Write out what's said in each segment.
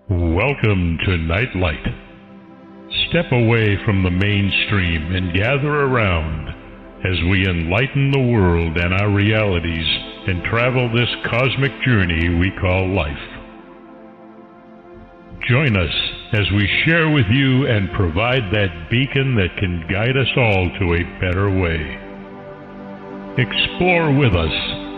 Welcome to Nightlight. Step away from the mainstream and gather around as we enlighten the world and our realities and travel this cosmic journey we call life. Join us as we share with you and provide that beacon that can guide us all to a better way. Explore with us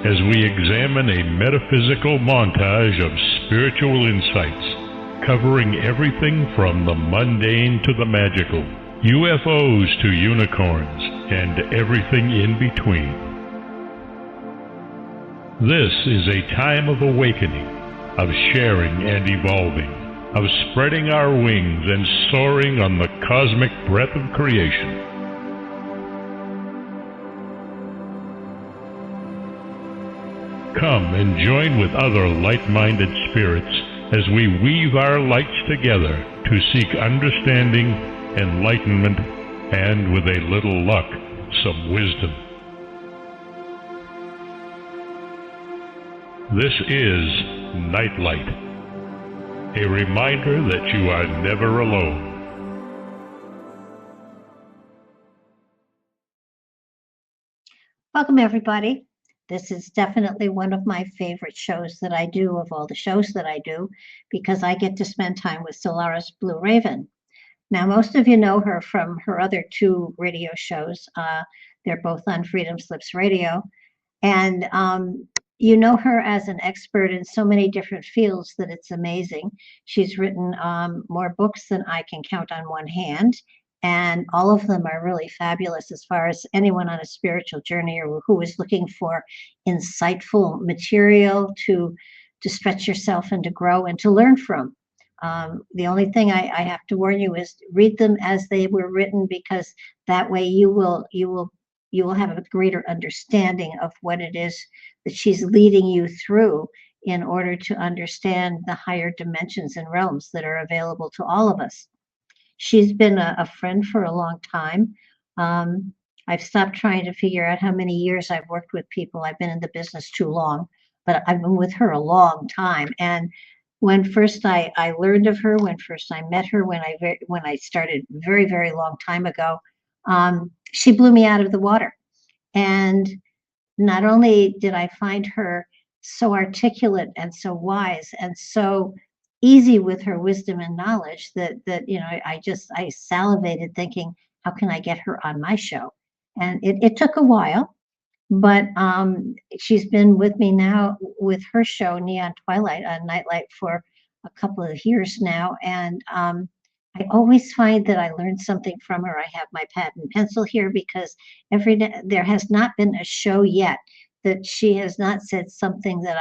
as we examine a metaphysical montage of spiritual insights, covering everything from the mundane to the magical, UFOs to unicorns, and everything in between. This is a time of awakening, of sharing and evolving, of spreading our wings and soaring on the cosmic breath of creation. Come and join with other light-minded spirits as we weave our lights together to seek understanding, enlightenment, and, with a little luck, some wisdom. This is Nightlight, a reminder that you are never alone. Welcome, everybody. This is definitely one of my favorite shows that I do, of all the shows that I do, because I get to spend time with Solaris BlueRaven. Now, most of you know her from her other two radio shows. They're both on Freedom Slips Radio. And you know her as an expert in so many different fields that it's amazing. She's written more books than I can count on one hand. And all of them are really fabulous as far as anyone on a spiritual journey or who is looking for insightful material to stretch yourself and to grow and to learn from. The only thing I have to warn you is read them as they were written, because that way you will have a greater understanding of what it is that she's leading you through in order to understand the higher dimensions and realms that are available to all of us. She's been a friend for a long time. I've stopped trying to figure out how many years I've worked with people. I've been in the business too long, but I've been with her a long time. And when first I learned of her, when first I met her, when I started very, very long time ago, she blew me out of the water. And not only did I find her so articulate and so wise and so easy with her wisdom and knowledge that you know, I salivated thinking, how can I get her on my show? And it took a while, but she's been with me now with her show Neon Twilight on Nightlight for a couple of years now. And I always find that I learn something from her. I have my pad and pencil here because every day there has not been a show yet that she has not said something that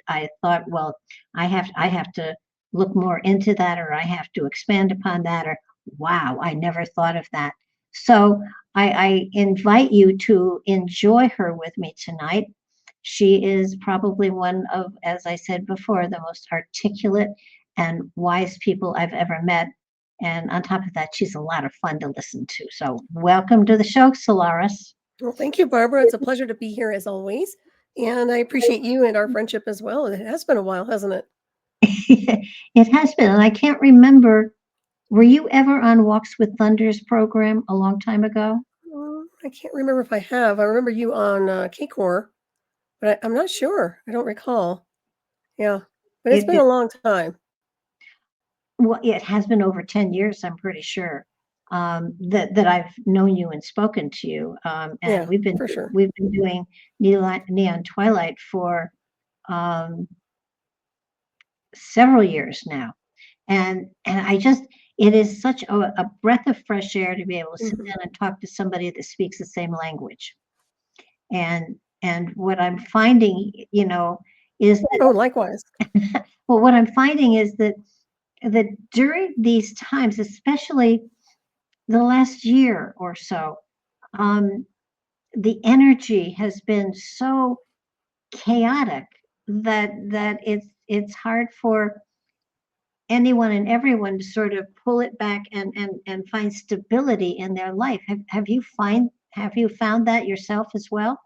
I thought, well, I have to look more into that, or I have to expand upon that, or wow, I never thought of that. So I invite you to enjoy her with me tonight. She is probably one of, as I said before, the most articulate and wise people I've ever met. And on top of that, she's a lot of fun to listen to. So welcome to the show, Solaris. Well, thank you, Barbara. It's a pleasure to be here as always. And I appreciate you and our friendship as well. It has been a while, hasn't it? It has been. And I can't remember, were you ever on Walks with Thunder's program a long time ago? I can't remember if I have. I remember you on K-Core, but I'm not sure. I don't recall. Yeah, but it's been a long time. Well, it has been over 10 years, I'm pretty sure, that I've known you and spoken to you. And yeah, we've been doing Neon Twilight for several years now. And it is such a breath of fresh air to be able to sit down and talk to somebody that speaks the same language. And what I'm finding, you know, is that, likewise. well, what I'm finding is that during these times, especially the last year or so, the energy has been so chaotic that it's hard for anyone and everyone to sort of pull it back and find stability in their life. Have you found that yourself as well?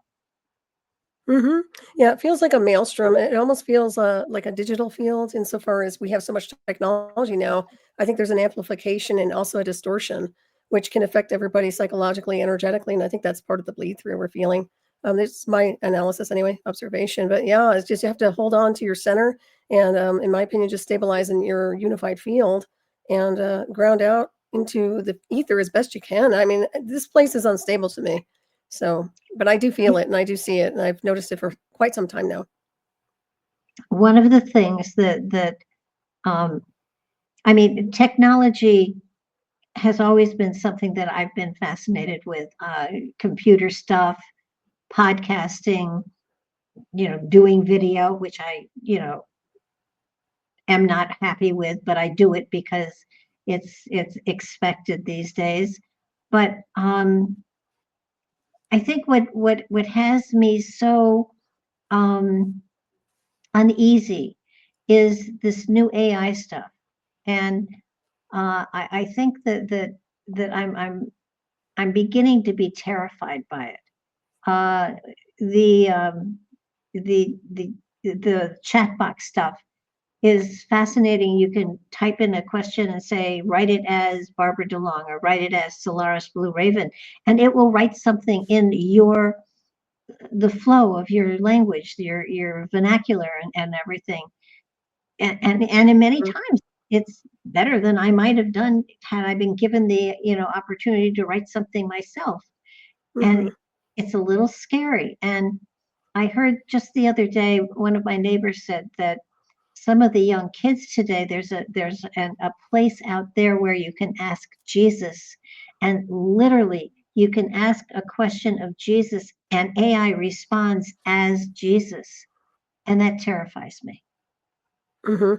Mhm. Yeah, it feels like a maelstrom. It almost feels, like a digital field insofar as we have so much technology now. I think there's an amplification and also a distortion, which can affect everybody psychologically, energetically, and I think that's part of the bleed through we're feeling. This is my analysis anyway, observation. But yeah, it's just you have to hold on to your center and, in my opinion, just stabilize in your unified field and, ground out into the ether as best you can. I mean, this place is unstable to me. So, but I do feel it and I do see it, and I've noticed it for quite some time now. One of the things that um, I mean, technology has always been something that I've been fascinated with. Computer stuff, podcasting, doing video, which I, am not happy with, but I do it because it's expected these days. But I think what has me so um, uneasy is this new AI stuff, and I think that I'm beginning to be terrified by it. Uh, the the chat box stuff is fascinating. You can type in a question and say, write it as Barbara DeLong or write it as Solaris BlueRaven, and it will write something in the flow of your language, your vernacular and everything. And in many Mhm, times it's better than I might have done had I been given the, opportunity to write something myself. And mhm, it's a little scary. And I heard just the other day, one of my neighbors said that some of the young kids today, there's a place out there where you can ask Jesus, and literally you can ask a question of Jesus and AI responds as Jesus. And that terrifies me. mhm.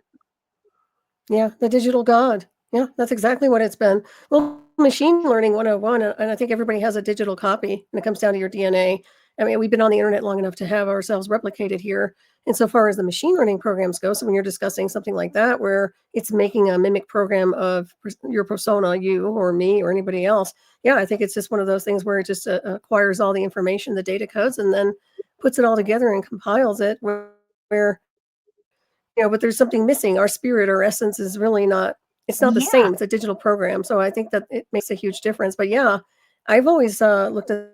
Yeah, the digital god. Yeah, that's exactly what it's been. Well, machine learning 101, and I think everybody has a digital copy when it comes down to your DNA. I mean, we've been on the internet long enough to have ourselves replicated here. Insofar as the machine learning programs go, so when you're discussing something like that, where it's making a mimic program of your persona, you or me or anybody else, yeah, I think it's just one of those things where it just acquires all the information, the data codes, and then puts it all together and compiles it where but there's something missing. Our spirit, our essence is really not it's not the Yeah, same. It's a digital program. So I think that it makes a huge difference. But yeah, I've always looked at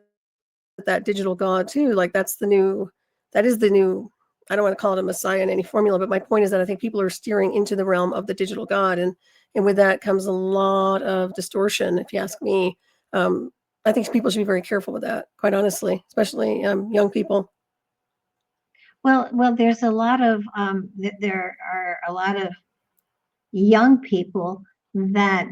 that digital god too. Like that is the new, I don't want to call it a messiah in any formula, but my point is that I think people are steering into the realm of the digital god. And with that comes a lot of distortion, if you ask me. Um, I think people should be very careful with that, quite honestly, especially young people. well, there's a lot of there are a lot of young people that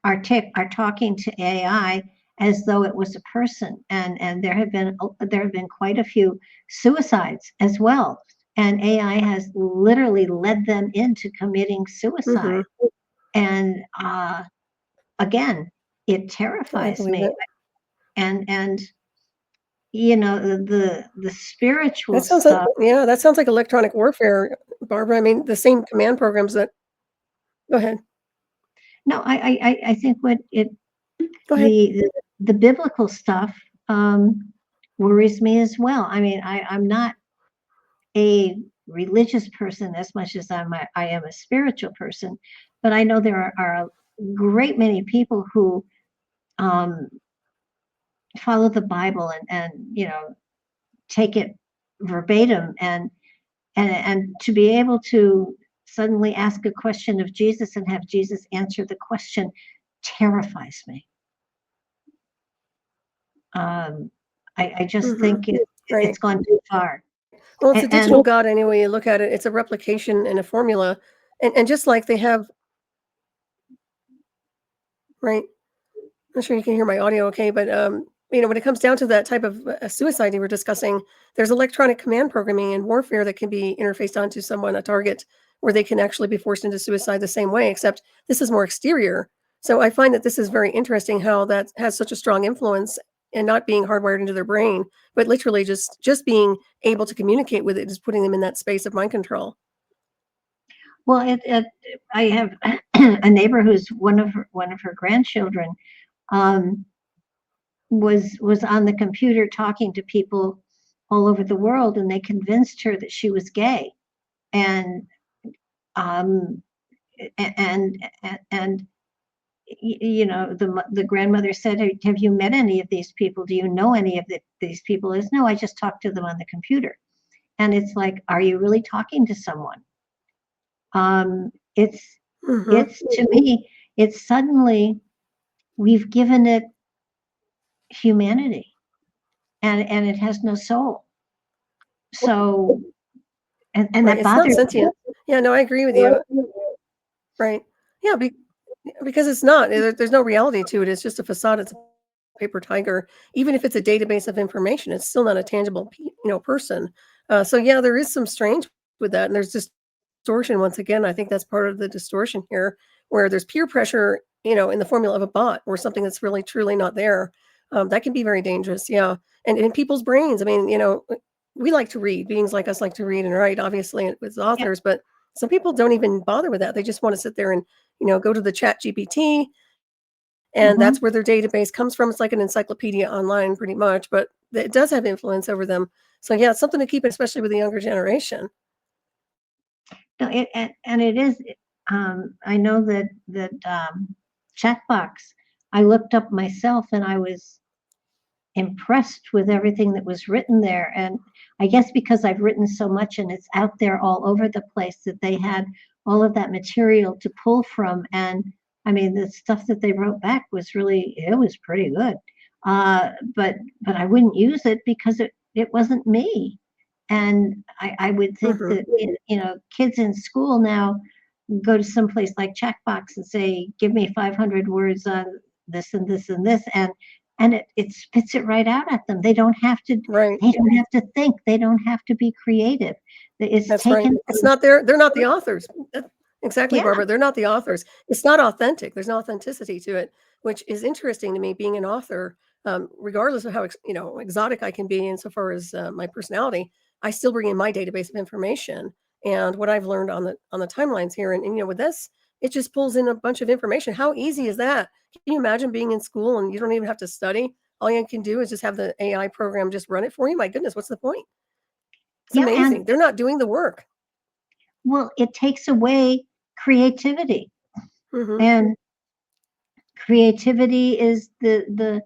are talking to AI as though it was a person, and there have been quite a few suicides as well, and AI has literally led them into committing Hmm. suicide. And again, it I terrifies believe me. it. And the spiritual That sounds like stuff. yeah, that sounds like electronic warfare, Barbara. I mean, the same command programs that go ahead. No, I think what it Go ahead. the biblical stuff worries me as well. I mean, I'm not a religious person as much as I am a spiritual person, but I know there are a great many people who um, follow the Bible and take it verbatim, and to be able to suddenly ask a question of Jesus and have Jesus answer the question terrifies me. Um, I just Mhm. think Right. it's gone too far. Well, it's a And digital god any way you look at it. It's a replication and a formula. And just like they have right? I'm not sure you can hear my audio okay, but when it comes down to that type of suicide you were discussing, there's electronic command programming and warfare that can be interfaced onto someone, a target, where they can actually be forced into suicide the same way, except this is more exterior. So I find that this is very interesting how that has such a strong influence and not being hardwired into their brain, but literally just being able to communicate with it is putting them in that space of mind control. well, I have a neighbor who's one of her grandchildren um, was on the computer talking to people all over the world, and they convinced her that she was gay. And um, and you know, the grandmother said, have you met any of these people? Do you know any of these people? Is no, I just talked to them on the computer. And it's like, are you really talking to someone? It's to me, it's suddenly we've given it humanity, and it has no soul. So, and Right. that It's not bothers me. sentient. Yeah, no, I agree with you. Right. Yeah, because it's not. There's no reality to it. It's just a facade. It's a paper tiger. Even if it's a database of information, it's still not a tangible, person. So yeah, there is some strange with that, and there's distortion. Once again, I think that's part of the distortion here, where there's peer pressure, in the formula of a bot or something that's really truly not there. That can be very dangerous. Yeah, and in people's brains. I mean, we like to read. Beings like us like to read and write, obviously, with Yeah. authors, but some people don't even bother with that. They just want to sit there and go to the chat GPT, and Mhm. that's where their database comes from. It's like an encyclopedia online pretty much, but it does have influence over them. So yeah, it's something to keep, especially with the younger generation. No, and it is. I know that chat box. I looked up myself, and I was impressed with everything that was written there. And I guess because I've written so much and it's out there all over the place, that they had all of that material to pull from. And I mean, the stuff that they wrote back was it was pretty good. But I wouldn't use it because it wasn't me. And I would think that, kids in school now go to someplace like Checkbox and say, give me 500 words on this and this and this. And it spits it right out at them. They don't have to. Right. They don't have to think. They don't have to be creative. It's That's taken. right. It's not they're not the authors. Exactly, Yeah, Barbara. They're not the authors. It's not authentic. There's no authenticity to it, which is interesting to me. Being an author, regardless of how exotic I can be insofar as my personality, I still bring in my database of information and what I've learned on the timelines here. And with this, it just pulls in a bunch of information. How easy is that? Can you imagine being in school and you don't even have to study? All you can do is just have the AI program just run it for you. My goodness, what's the point? It's yeah, amazing. and They're not doing the work. well, it takes away creativity, Mhm. and creativity is the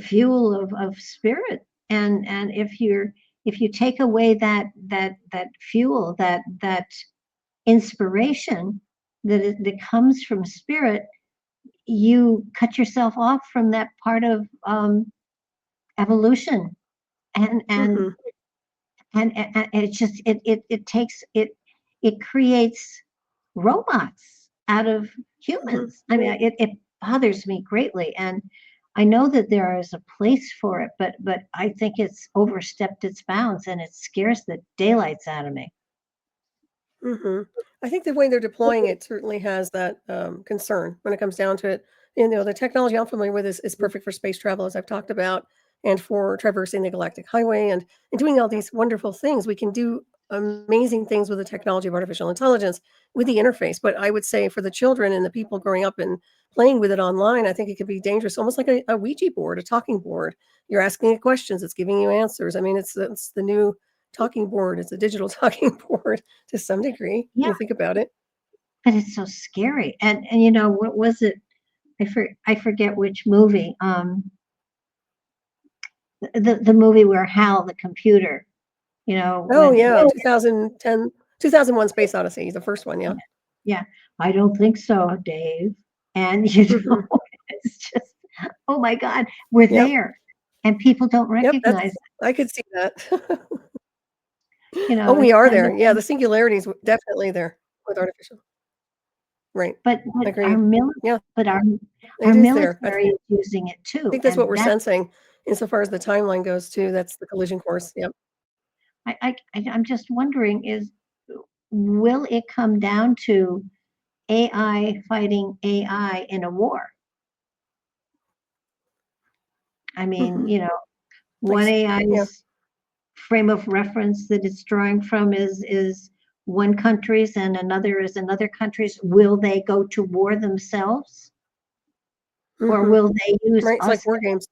fuel of spirit. And if you take away that fuel, that inspiration that comes from spirit, you cut yourself off from that part of evolution. and and Mhm. and it just it takes it creates robots out of Mhm. humans. I mean, it bothers me greatly, and I know that there is a place for it, but I think it's overstepped its bounds, and it scares the daylights out of me. Mhm. I think the way they're deploying it certainly has that, concern when it comes down to it. The technology I'm familiar with is perfect for space travel, as I've talked about, and for traversing the galactic highway and doing all these wonderful things. We can do amazing things with the technology of artificial intelligence with the interface. But I would say for the children and the people growing up and playing with it online, I think it could be dangerous, almost like a Ouija board, a talking board. You're asking it questions, it's giving you answers. I mean, it's the new talking board. It's a digital talking board to some degree, when Yeah, you think about it. but it's so scary. And you know what was it? I forget which movie. The movie where Hal the computer, Oh, when yeah, 2010, 2001: Space Odyssey, the first one, yeah. yeah, I don't think so, Dave. And Mhm. it's just, oh my God, we're Yep, there, and people don't yep, recognize that's it. I could see that. You Oh, know, we it's are kind there. of, Yeah, the singularity is definitely there with artificial. Right, but agreed. Yeah, our it is there. I military is using it too, think that's what and we're that's sensing insofar as the timeline goes too. That's the collision course, yep. I'm just wondering, will it come down to AI fighting AI in a war? I mean, Mhm. Like one s Yeah. AI's frame of reference that it's drawing from is one country's, and another is another country's. Will they go to war themselves, or Mhm. will they use Right, it's like us? war games.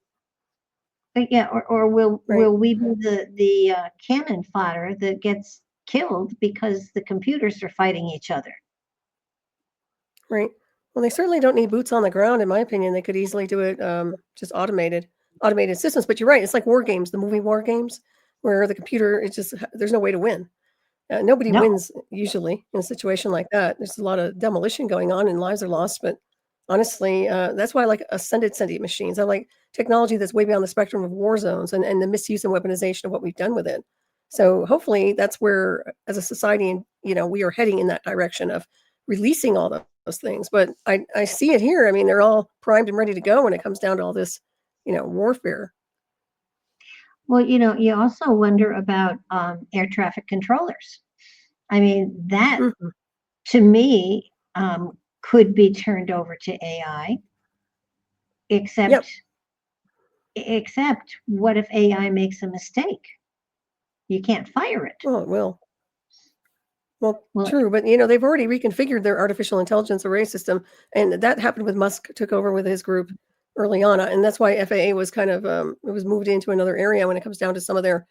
Yeah, or will Right. we be the cannon fodder that gets killed because the computers are fighting each other? Right. Well, they certainly don't need boots on the ground, in my opinion. They could easily do it, just automated systems. But you're right. It's like war games, the movie War Games, where the computer is just there's no way to win. Nobody No. wins usually in a situation like that. There's a lot of demolition going on and lives are lost. But honestly, that's why I like ascended sentient machines. I like technology that's way beyond the spectrum of war zones and the misuse and weaponization of what we've done with it. So hopefully that's where, as a society, and we are heading in that direction of releasing all those things. But I see it here. I mean, they're all primed and ready to go when it comes down to all this, warfare. Well, you also wonder about air traffic controllers. I mean, that Mhm. to me could be turned over to AI, Yep. except what if AI makes a mistake? You can't fire it. Well, it will. Well, Well, true, but they've already reconfigured their artificial intelligence array system, and that happened with Musk took over with his group early on, and that's why FAA was kind of it was moved into another area when it comes down to some of their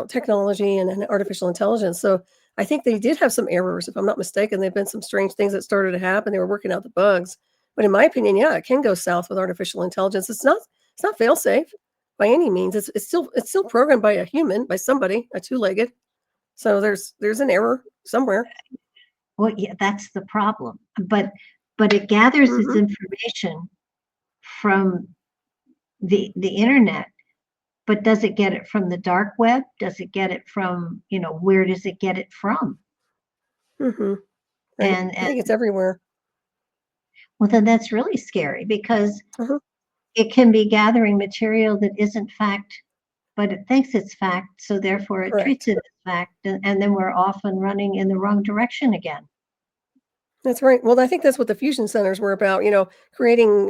technology and artificial intelligence. So I think they did have some errors, if I'm not mistaken. There've been some strange things that started to happen. They were working out the bugs, but in my opinion, yeah, it can go south with artificial intelligence. It's not fail safe by any means. It's still programmed by a human, by somebody, a two-legged. So there's an error somewhere. well, yeah, that's the problem. But it gathers its Mhm. information from the internet. But does it get it from the dark web? Does it get it from, where does it get it from? Mhm. Right. I And think it's everywhere. well, then that's really scary because Uh-huh. it can be gathering material that isn't fact, but it thinks it's fact, so therefore it treats Correct. it as fact, and then we're off and running in the wrong direction again. That's right. Well, I think that's what the fusion centers were about, creating,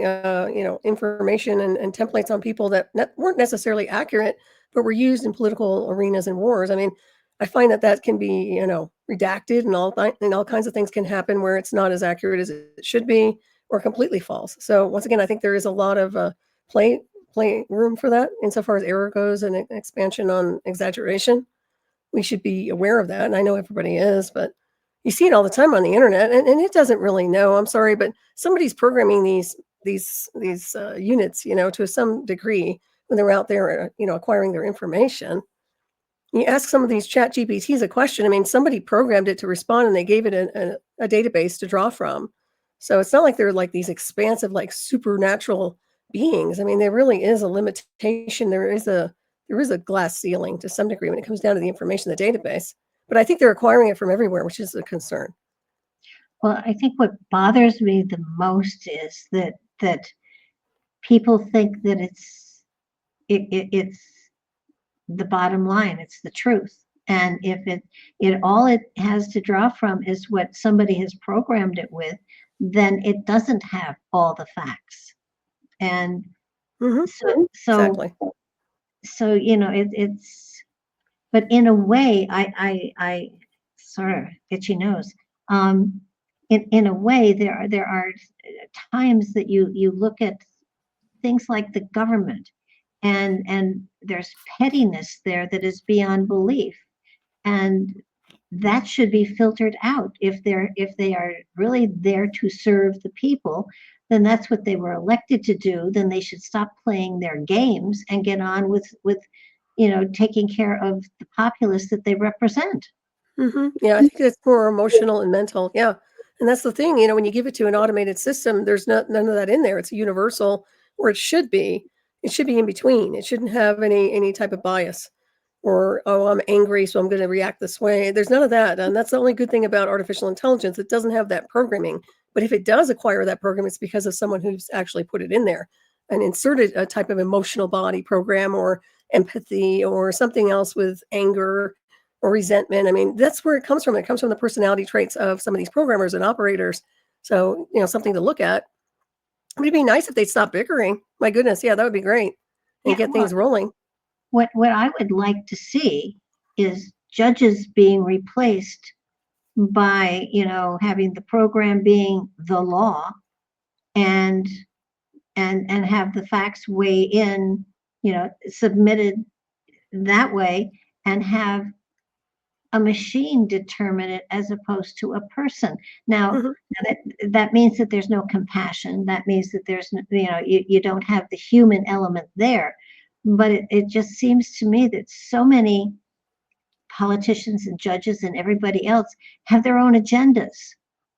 information and templates on people that weren't necessarily accurate, but were used in political arenas and wars. I mean, I find that can be, redacted and all kinds of things can happen where it's not as accurate as it should be or completely false. So once again, I think there is a lot of play play room for that insofar as error goes and expansion on exaggeration. We should be aware of that, and I know everybody is, but you see it all the time on the internet, and it doesn't really know. I'm sorry, but somebody's programming these units, to some degree when they're out there, acquiring their information. You ask some of these chat GPTs a question. I mean, somebody programmed it to respond, and they gave it a database to draw from. So it's not like they're like these expansive, like supernatural beings. I mean, there really is a limitation. There is a glass ceiling to some degree when it comes down to the information in the database. But I think they're acquiring it from everywhere, which is a concern. Well, I think what bothers me the most is that people think that it's the bottom line, it's the truth. And if it all it has to draw from is what somebody has programmed it with, then it doesn't have all the facts. And Mhm. so so Exactly. so it's but in a way I sort of itchy nose. Um in a way there are times that you look at things like the government, and there's pettiness there that is beyond belief, and that should be filtered out. If they are really there to serve the people, then that's what they were elected to do. Then they should stop playing their games and get on with taking care of the populace that they represent. Mhm. Yeah, I think it's more emotional and mental. Yeah. And that's the thing, when you give it to an automated system, there's none of that in there. It's universal, or it should be. It should be in between. It shouldn't have any type of bias or, oh, I'm angry, so I'm going to react this way. There's none of that. And that's the only good thing about artificial intelligence. It doesn't have that programming. But if it does acquire that program, it's because of someone who's actually put it in there and inserted a type of emotional body program or empathy or something else with anger or resentment. I mean, that's where it comes from. It comes from the personality traits of some of these programmers and operators. So, something to look at. It'd be nice if they'd stop bickering. My goodness, yeah, that would be great. And Yeah, get well, things rolling. what I would like to see is judges being replaced by having the program being the law, and have the facts weigh in submitted that way and have a machine determine it as opposed to a person. Now, Mhm. that means that there's no compassion. That means that you don't have the human element there. But it just seems to me that so many politicians and judges and everybody else have their own agendas.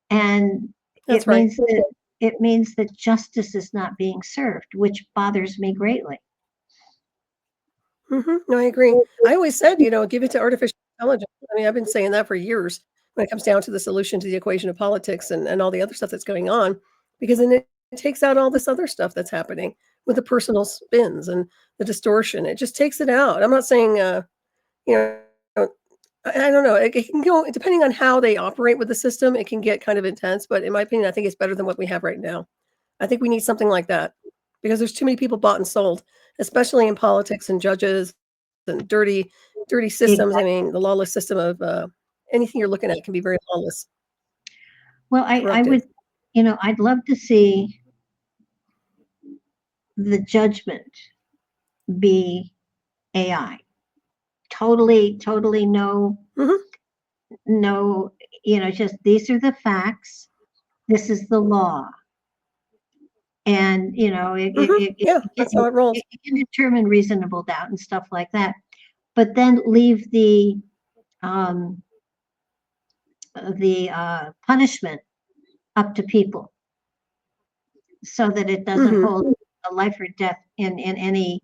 And That's right. it means that justice is not being served, which bothers me greatly. No, I agree. I always said, give it to artificial intelligence. I mean, I've been saying that for years when it comes down to the solution to the equation of politics and all the other stuff that's going on, because then it takes out all this other stuff that's happening with the personal spins and the distortion. It just takes it out. I'm not saying, you know, I don't know. It can go depending on how they operate with the system. It can get kind of intense, but in my opinion, I think it's better than what we have right now. I think we need something like that because there's too many people bought and sold, especially in politics and judges and dirty systems. I Exactly. mean, the lawless system of anything you're looking at can be very lawless, Well, I corrupted. would, I'd love to see the judgment be AI. Totally Hmm. no, just these are the facts. This is the law. And, Yeah, that's how it rolls. it can determine reasonable doubt and stuff like that. But then leave um, the punishment up to people so that it doesn't Hmm. hold a life or death in any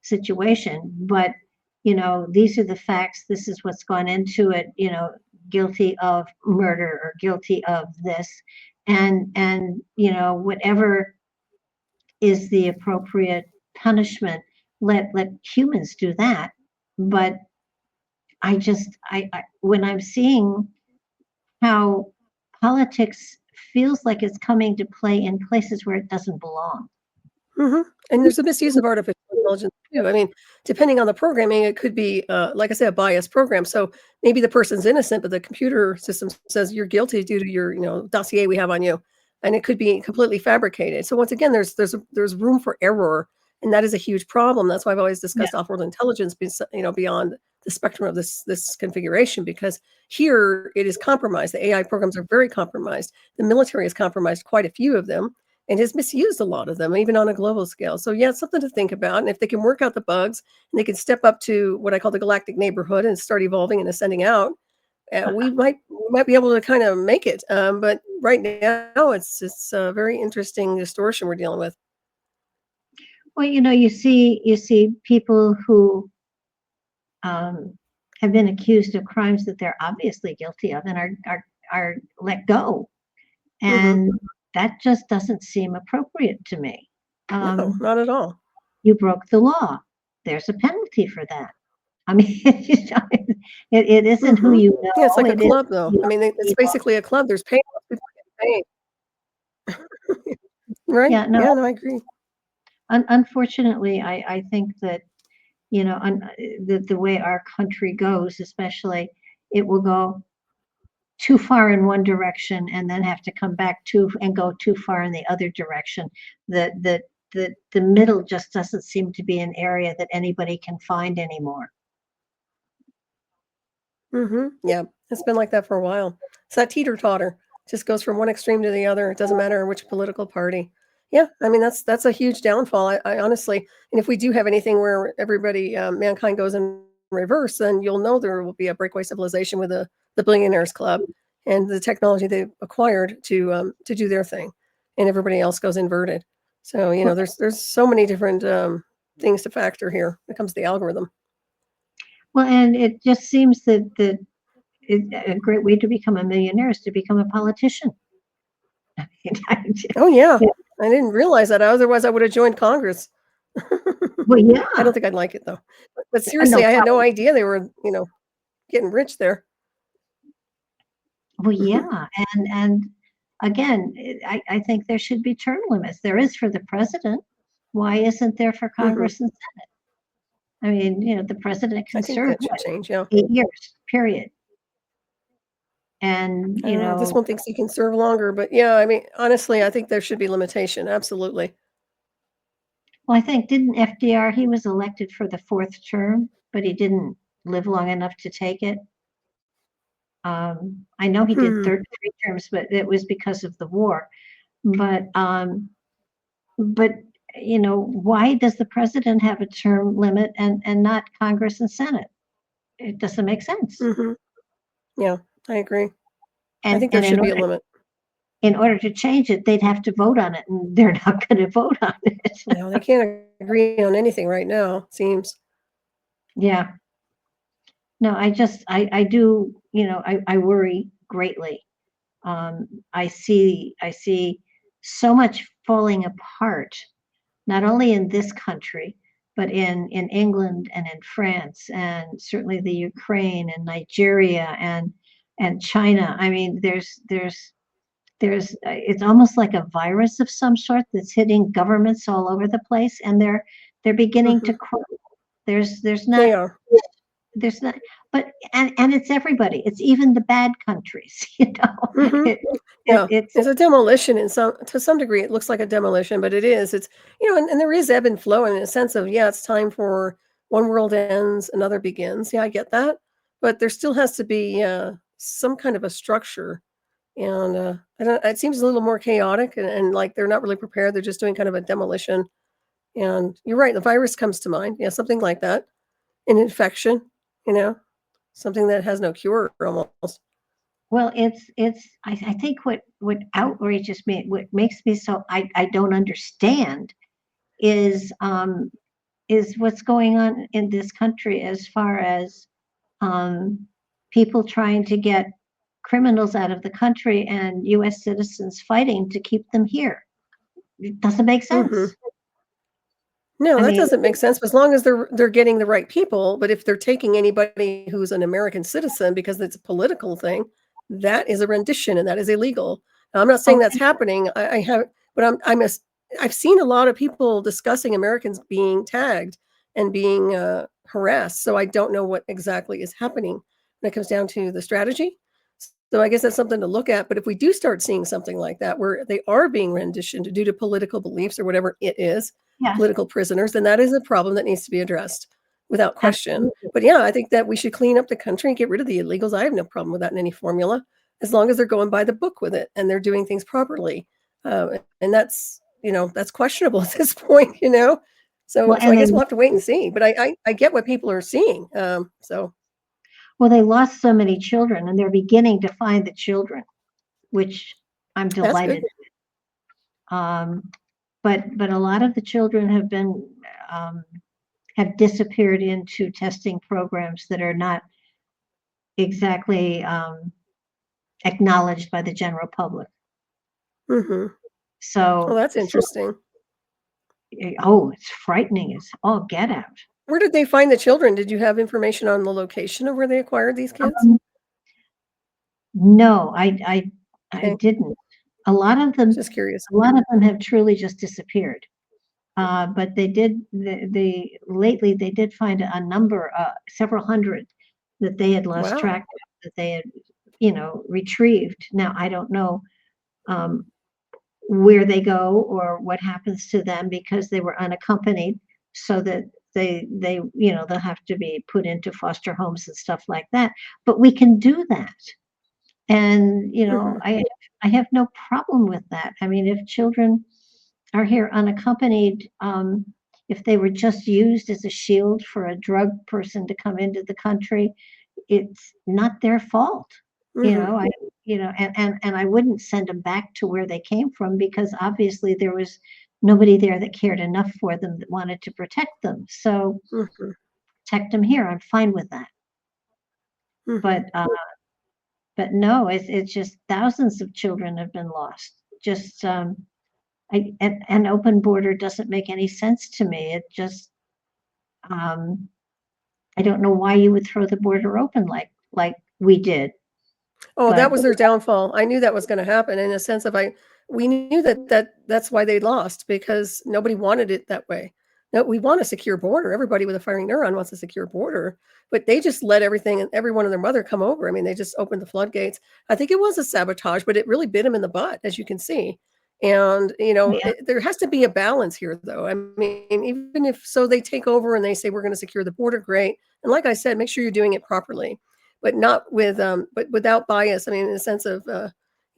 situation. But, these are the facts. This is what's gone into it, guilty of murder or guilty of this. And, whatever is the appropriate punishment, let humans do that. But I when I'm seeing how politics feels like it's coming to play in places where it doesn't belong. Hmm. And there's a misuse of artificial intelligence too. I mean, depending on the programming, it could be, like I said, a biased program. So maybe the person's innocent, but the computer system says you're guilty due to your, dossier we have on you, and it could be completely fabricated. So once again, there's room for error, and that is a huge problem. That's why I've always Yeah. discussed off-world intelligence, beyond the spectrum of this configuration, because here it is compromised. The AI programs are very compromised. The military has compromised quite a few of them and has misused a lot of them, even on a global scale. So yeah, it's something to think about. And if they can work out the bugs and they can step up to what I call the galactic neighborhood and start evolving and ascending out, we might be able to kind of make it. But right now, it's a very interesting distortion we're dealing with. Well, you see people who um, have been accused of crimes that they're obviously guilty of and are let go, Hmm. and that just doesn't seem appropriate to me. No, Um, not at all. you broke the law. There's a penalty for that. I mean, it isn't who Hmm. you Yeah, it's know. like a It is club, though. you I mean, it's know. basically a club. There's payoffs. People are getting paid. Right? Yeah, no. Yeah, no, I agree. Unfortunately, I think that the way our country goes, especially, it will go too far in one direction and then have to come back and go too far in the other direction. The middle just doesn't seem to be an area that anybody can find anymore. Yeah, it's been like that for a while. It's that teeter-totter. Just goes from one extreme to the other. It doesn't matter which political party. Yeah, I mean, that's a huge downfall. I honestly, and if we do have anything where everybody, mankind goes in reverse, then you'll know there will be a breakaway civilization with the billionaires club and the technology they acquired to do their thing, and everybody else goes inverted. So, there's so many different, things to factor here when it comes to the algorithm. Well, and it just seems that a great way to become a millionaire is to become a politician. Oh, yeah. I didn't realize that, otherwise I would have joined Congress. Well, I don't yeah. think I'd like it, though. But No, seriously, I had no probably. idea they were, getting rich there. Well, Mhm, yeah. And again, I think there should be term limits. There is for the president. Why isn't there for mhm. Congress and Senate? I mean, the president I can think serve that should what, change, yeah. 8 years, period. And, I don't know, this one thinks he can serve longer, but, yeah, I mean, honestly, I think there should be limitation, absolutely. Well, I think didn't FDR, he was elected for the fourth term, but he didn't live long enough to take it. I know he did Hmm. 3 terms, but it was because of the war. But but why does the president have a term limit and not Congress and Senate? It doesn't make sense. Hmm. Yeah, I agree. I And think there and should be a limit. in order to change it, they'd have to vote on it, and they're not going to vote on it. No, they can't agree on anything right now, it seems. Yeah. No, I do, I worry greatly. I see so much falling apart, not only in this country, but in England and in France, and certainly the Ukraine and Nigeria and China. I mean, it's almost like a virus of some sort that's hitting governments all over the place, and they're beginning to Hmm. crumble. There's not They are. there's not, but and it's everybody. It's even the bad countries, Hmm. It, Yeah, it's it's a demolition to some degree. It looks like a demolition, but it is. It's and there is ebb and flow in a sense of it's time for one world ends, another begins. Yeah, I get that, but there still has to be some kind of a structure, and I don't. It seems a little more chaotic, and like they're not really prepared. They're just doing kind of a demolition. And you're right, the virus comes to mind. Yeah, something like that, an infection. You know, something that has no cure almost. Well, I think what outrages me, what makes me so I don't understand is what's going on in this country as far as um, people trying to get criminals out of the country and U.S. citizens fighting to keep them here. It doesn't make Hmm. sense. No, I that mean, doesn't make sense, as long as they're getting the right people, but if they're taking anybody who's an American citizen because it's a political thing, that is a rendition and that is illegal. Now, I'm not saying that's okay, happening. I have, but I've seen a lot of people discussing Americans being tagged and being harassed. So I don't know what exactly is happening when it comes down to the strategy. So I guess that's something to look at. But if we do start seeing something like that, where they are being renditioned due to political beliefs or whatever it is, yeah, political prisoners, then that is a problem that needs to be addressed without question. absolutely. But yeah, I think that we should clean up the country and get rid of the illegals. I have no problem with that in any formula, as long as they're going by the book with it and they're doing things properly. And that's questionable at this point. So Well, so I and guess we'll have to wait and see. But I get what people are seeing. they lost so many children, and they're beginning to find the children, which I'm That's good. delighted. Um, but a lot of the children um, have disappeared into testing programs that are not exactly acknowledged by the general public. Hmm. Oh, So, that's interesting. oh, it's frightening as all get out. Where did they find the children? Did you have information on the location of where they acquired these kids? Um, no, I Okay, didn't. A lot of them, just curious. a lot of them have truly just disappeared. But they did lately they did find a number, several hundred that they had lost Wow. track of, that they had, retrieved. Now I don't know um, where they go or what happens to them because they were unaccompanied, so that they'll have to be put into foster homes and stuff like that. But we can do that, and Mhm. I have no problem with that. I mean, if children are here unaccompanied, if they were just used as a shield for a drug person to come into the country, it's not their fault. Mhm. And I wouldn't send them back to where they came from, because obviously there was nobody there that cared enough for them that wanted to protect them. So Mhm. protect them here. I'm fine with that. Mhm. But no, it's just thousands of children have been lost. Just an open border doesn't make any sense to me. It just um, I don't know why you would throw the border open like we did, Oh, but that was their downfall. I knew that was gonna happen in a sense of we knew that's why they lost, because nobody wanted it that way. No, we want a secure border. Everybody with a firing neuron wants a secure border, but they just let everything and everyone and their mother come over. I mean, they just opened the floodgates. I think it was a sabotage, but it really bit them in the butt, as you can see. And, Yeah. there has to be a balance here, though. I mean, even if so they take over and they say, we're going to secure the border, great. And like I said, make sure you're doing it properly, but not with, but without bias. I mean, in the sense of,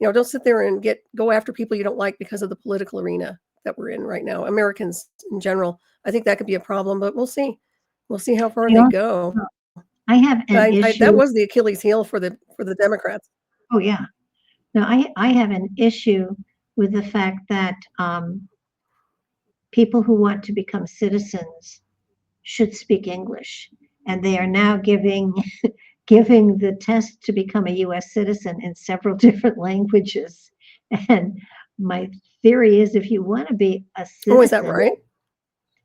don't sit there and go after people you don't like because of the political arena that we're in right now. Americans in general, I think that could be a problem, but we'll see. We'll see how far I they also go. I have an That issue. was the Achilles heel for the Democrats. Oh, yeah. No, I have an issue with the fact that people who want to become citizens should speak English, and they are now giving the test to become a U.S. citizen in several different languages. And my theory is, if you want to be a Oh, is that citizen, right?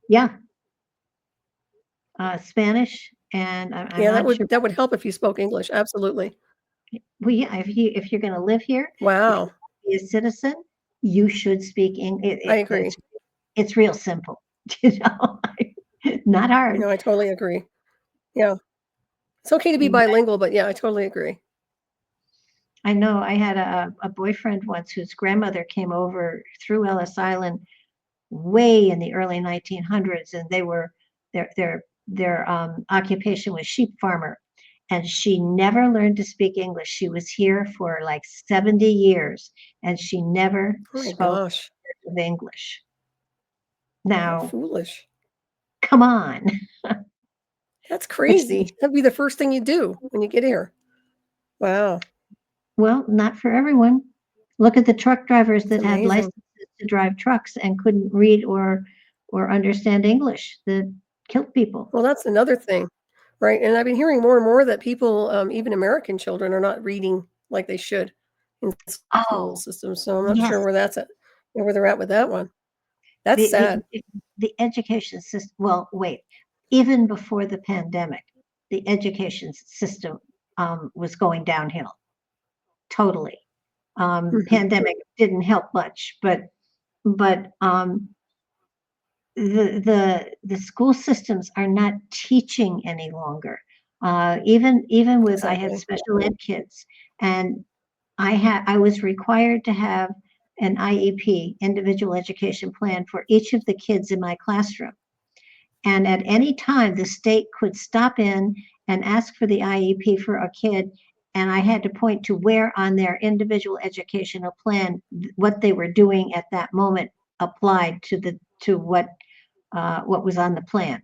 yeah, Spanish, and I'm Yeah, not sure. that would help if you spoke English. Absolutely. Well, yeah, if you're going to live here, if you Wow. want to be a citizen, you should speak English. I agree. It's real simple, not hard. No, I totally agree. Yeah. It's okay to be bilingual, but yeah, I totally agree. I know I had a boyfriend once whose grandmother came over through Ellis Island way in the early 1900s, and their occupation was sheep farmer, and she never learned to speak English. She was here for like 70 years, and she never Oh my spoke gosh. of English. How Now, foolish. come on. That's It's, crazy. That'd be the first thing you do when you get here. Wow. well, not for everyone. Look at the truck drivers It's that had amazing. licenses to drive trucks and couldn't read or understand English, that killed people. Well, that's another thing, right? And I've been hearing more and more that people, even American children, are not reading like they should in school Oh, systems. So I'm not yes. sure where that's at, where they're at with that one. That's The sad. the education system, well, wait, even before the pandemic, the education system was going downhill totally. Mhm. Pandemic didn't help much, but the school systems are not teaching any longer. Even with, I had Exactly. special ed kids, and I was required to have an IEP, individual education plan, for each of the kids in my classroom. And at any time, the state could stop in and ask for the IEP for a kid, and I had to point to where on their individual educational plan what they were doing at that moment applied to what was on the plan.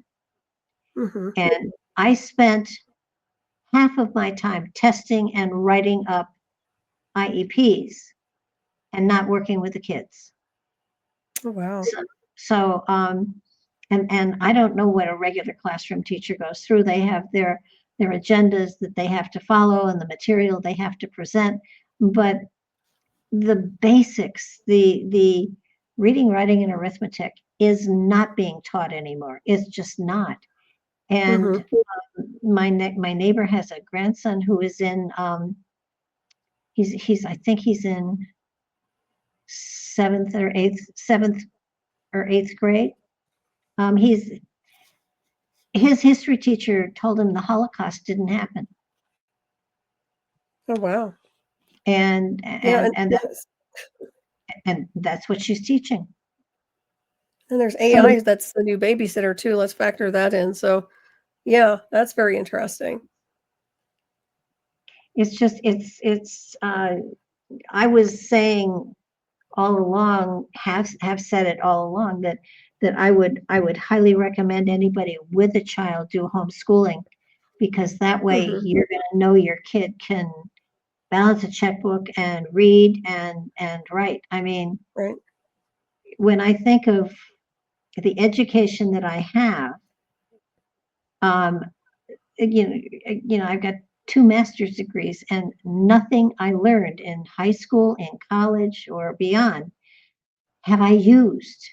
Hmm. And I spent half of my time testing and writing up IEPs and not working with the kids. Oh, wow. So, and I don't know what a regular classroom teacher goes through. They have their agendas that they have to follow and the material they have to present, but the basics, the reading, writing, and arithmetic is not being taught anymore. It's just not. And my neighbor has a grandson who is in I think he's in seventh or eighth grade. His history teacher told him the Holocaust didn't happen, Oh, wow. and Yeah, and that's what she's teaching. and there's So AI that's the new babysitter too. Let's factor that in. So, yeah, that's very interesting. it's just it's I was saying all along, have said it all along, that I would highly recommend anybody with a child do homeschooling, because that way you're going to know your kid can balance a checkbook and read and write. I mean, Right. when I think of the education that I have, um, I've got 2 master's degrees, and nothing I learned in high school, in college, or beyond have I used.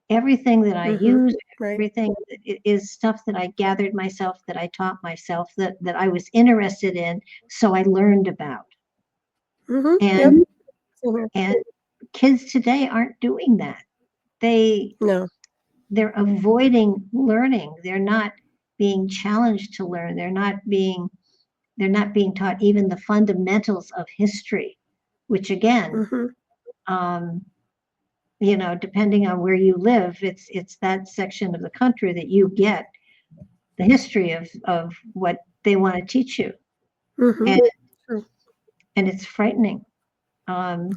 Everything that I use, Right. everything is stuff that I gathered myself, that I taught myself, that I was interested in, so I learned about. Yep. And Same here. and kids today aren't doing that. No. They're avoiding learning. They're not being challenged to learn. They're not being taught even the fundamentals of history, which again, depending on where you live, it's that section of the country that you get the history of what they want to teach you. Mm-hmm. And it's frightening. The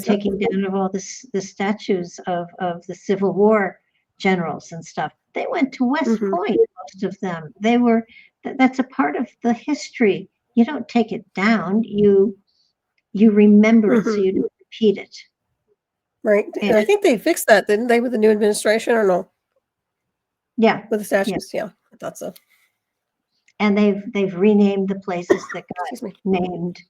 taking down of all the statues of the Civil War generals and stuff. They went to West Point, most of them. That's a part of the history. You don't take it down. You remember it, so you don't repeat it. Right. And I think they fixed that, didn't they, with the new administration, or no? Yeah. With the statues, yeah. I thought so. And they've renamed the places that got named.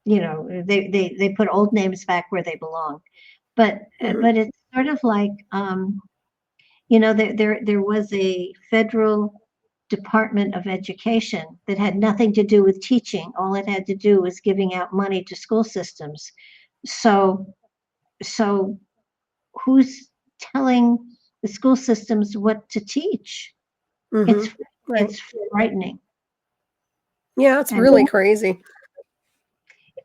They put old names back where they belong. But it's sort of like there was a federal Department of Education that had nothing to do with teaching. All it had to do was giving out money to school systems. So who's telling the school systems what to teach? It's frightening. Yeah, it's really crazy.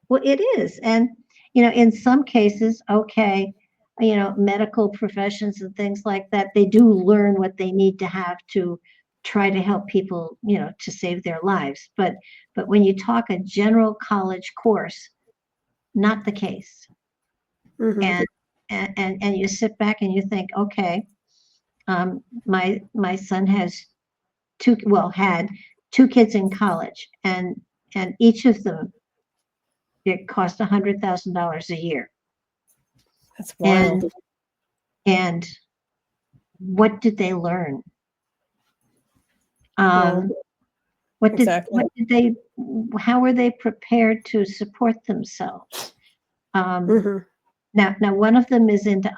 Well, it is. And, in some cases, okay, medical professions and things like that, they do learn what they need to have to try to help people, to save their lives. But when you talk a general college course, not the case. And you sit back and you think, okay, my son had two kids in college, and each of them, it cost $100,000 a year. That's wild. And what did they learn? How were they prepared to support themselves? Now one of them is into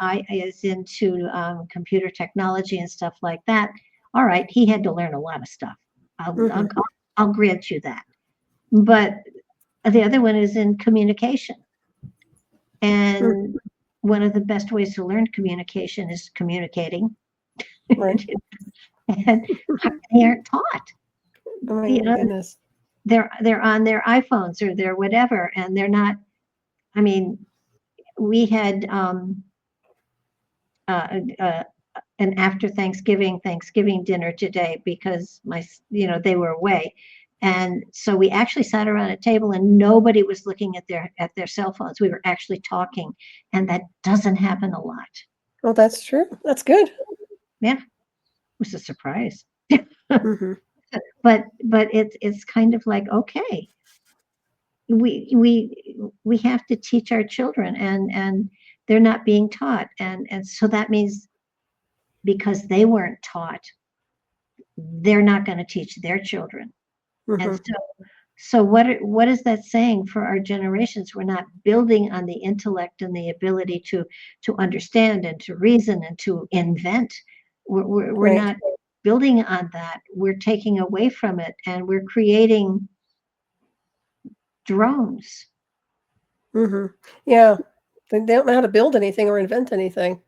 computer technology and stuff like that. All right, he had to learn a lot of stuff. I'll grant you that. But the other one is in communication. And one of the best ways to learn communication is communicating. Right. And they aren't taught. Oh my goodness. They're on their iPhones or their whatever, and they're not. I mean, we had an after Thanksgiving dinner today because they were away. And so we actually sat around a table and nobody was looking at their cell phones. We were actually talking, and that doesn't happen a lot. Well, that's true. That's good. Yeah, it was a surprise. But it's kind of like, okay, we have to teach our children, and they're not being taught, and so that means because they weren't taught, they're not going to teach their children. And so what is that saying for our generations? We're not building on the intellect and the ability to understand and to reason and to invent. We're not building on that. We're taking away from it, and we're creating drones. Yeah, they don't know how to build anything or invent anything.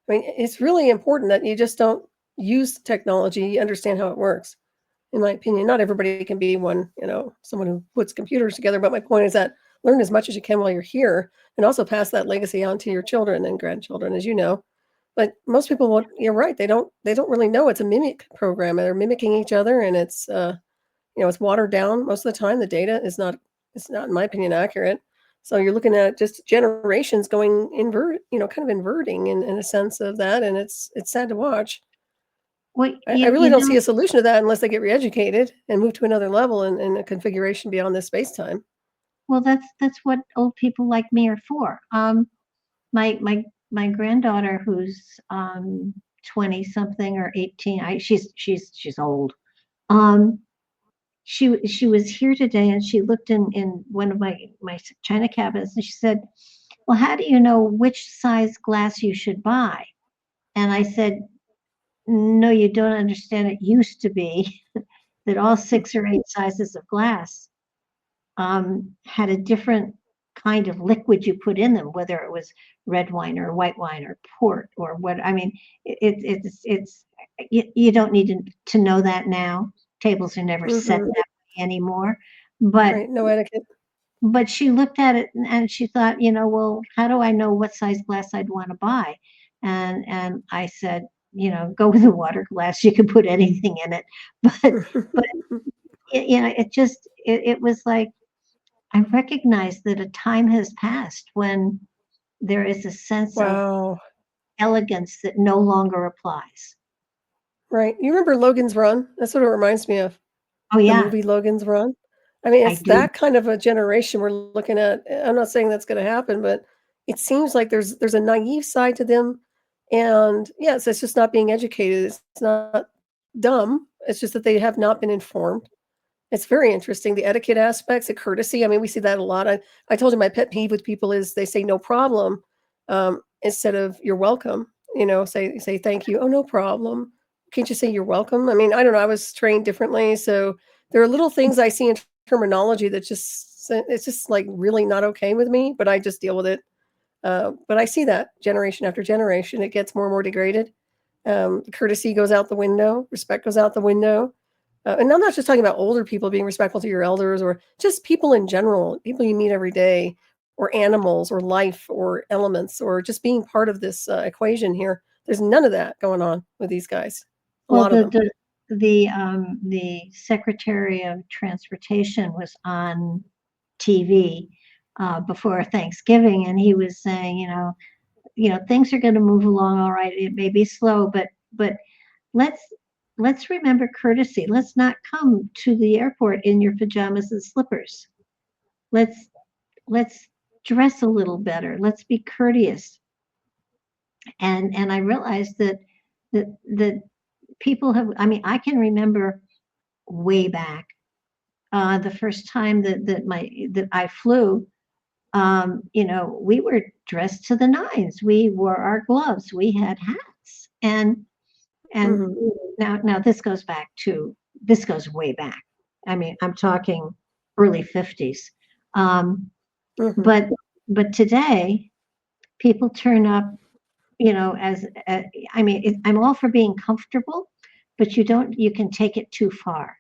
I mean, it's really important that you just don't use technology, you understand how it works. In my opinion, not everybody can be someone who puts computers together. But my point is that learn as much as you can while you're here, and also pass that legacy on to your children and grandchildren, as you know. But most people won't. You're right. They don't really know it's a mimic program, and they're mimicking each other, and it's it's watered down most of the time. The data is not, in my opinion, accurate. So you're looking at just generations going kind of inverting in a sense of that, and it's sad to watch. Well, I really don't see a solution to that unless they get re-educated and move to another level and a configuration beyond this space-time. Well, that's what old people like me are for. My granddaughter, who's 20 something or 18, she's old. She was here today, and she looked in one of my china cabinets, and she said, "Well, how do you know which size glass you should buy?" And I said, "No, you don't understand. It used to be that all 6 or 8 sizes of glass had a different kind of liquid you put in them, whether it was red wine or white wine or port or what. I mean, you don't need to know that now. Tables are never set that way anymore. But no etiquette. but she looked at it and she thought, well, how do I know what size glass I'd want to buy? And I said, go with a water glass. You can put anything in it. But it was like I recognized that a time has passed when there is a sense of Wow. elegance that no longer applies. Right. You remember Logan's Run? That's what it reminds me of. Oh The yeah, movie Logan's Run. I mean, I it's do. that kind of a generation we're looking at. I'm not saying that's going to happen, but it seems like there's a naive side to them, and yes, it's just not being educated. It's not dumb. It's just that they have not been informed. It's very interesting. The etiquette aspects, the courtesy. I mean, we see that a lot. I told you my pet peeve with people is they say no problem instead of you're welcome. Say thank you. Oh, no problem. Can't you say you're welcome? I mean, I don't know. I was trained differently, so there are little things I see in terminology that it's just like really not okay with me. But I just deal with it. But I see that generation after generation, it gets more and more degraded. Courtesy goes out the window. Respect goes out the window. And I'm not just talking about older people being respectful to your elders or just people in general, people you meet every day, or animals, or life, or elements, or just being part of this equation here. There's none of that going on with these guys. A Well, lot of them. the Secretary of Transportation was on TV before Thanksgiving, and he was saying, things are going to move along all right. It may be slow, but let's remember courtesy. Let's not come to the airport in your pajamas and slippers. Let's dress a little better. Let's be courteous. And I realized that people have. I mean, I can remember way back the first time that I flew. We were dressed to the nines. We wore our gloves. We had hats, and Mhm. now this goes way back. I mean, I'm talking early 50s. Mhm. But today, people turn up, as I mean, I'm all for being comfortable, but you can take it too far.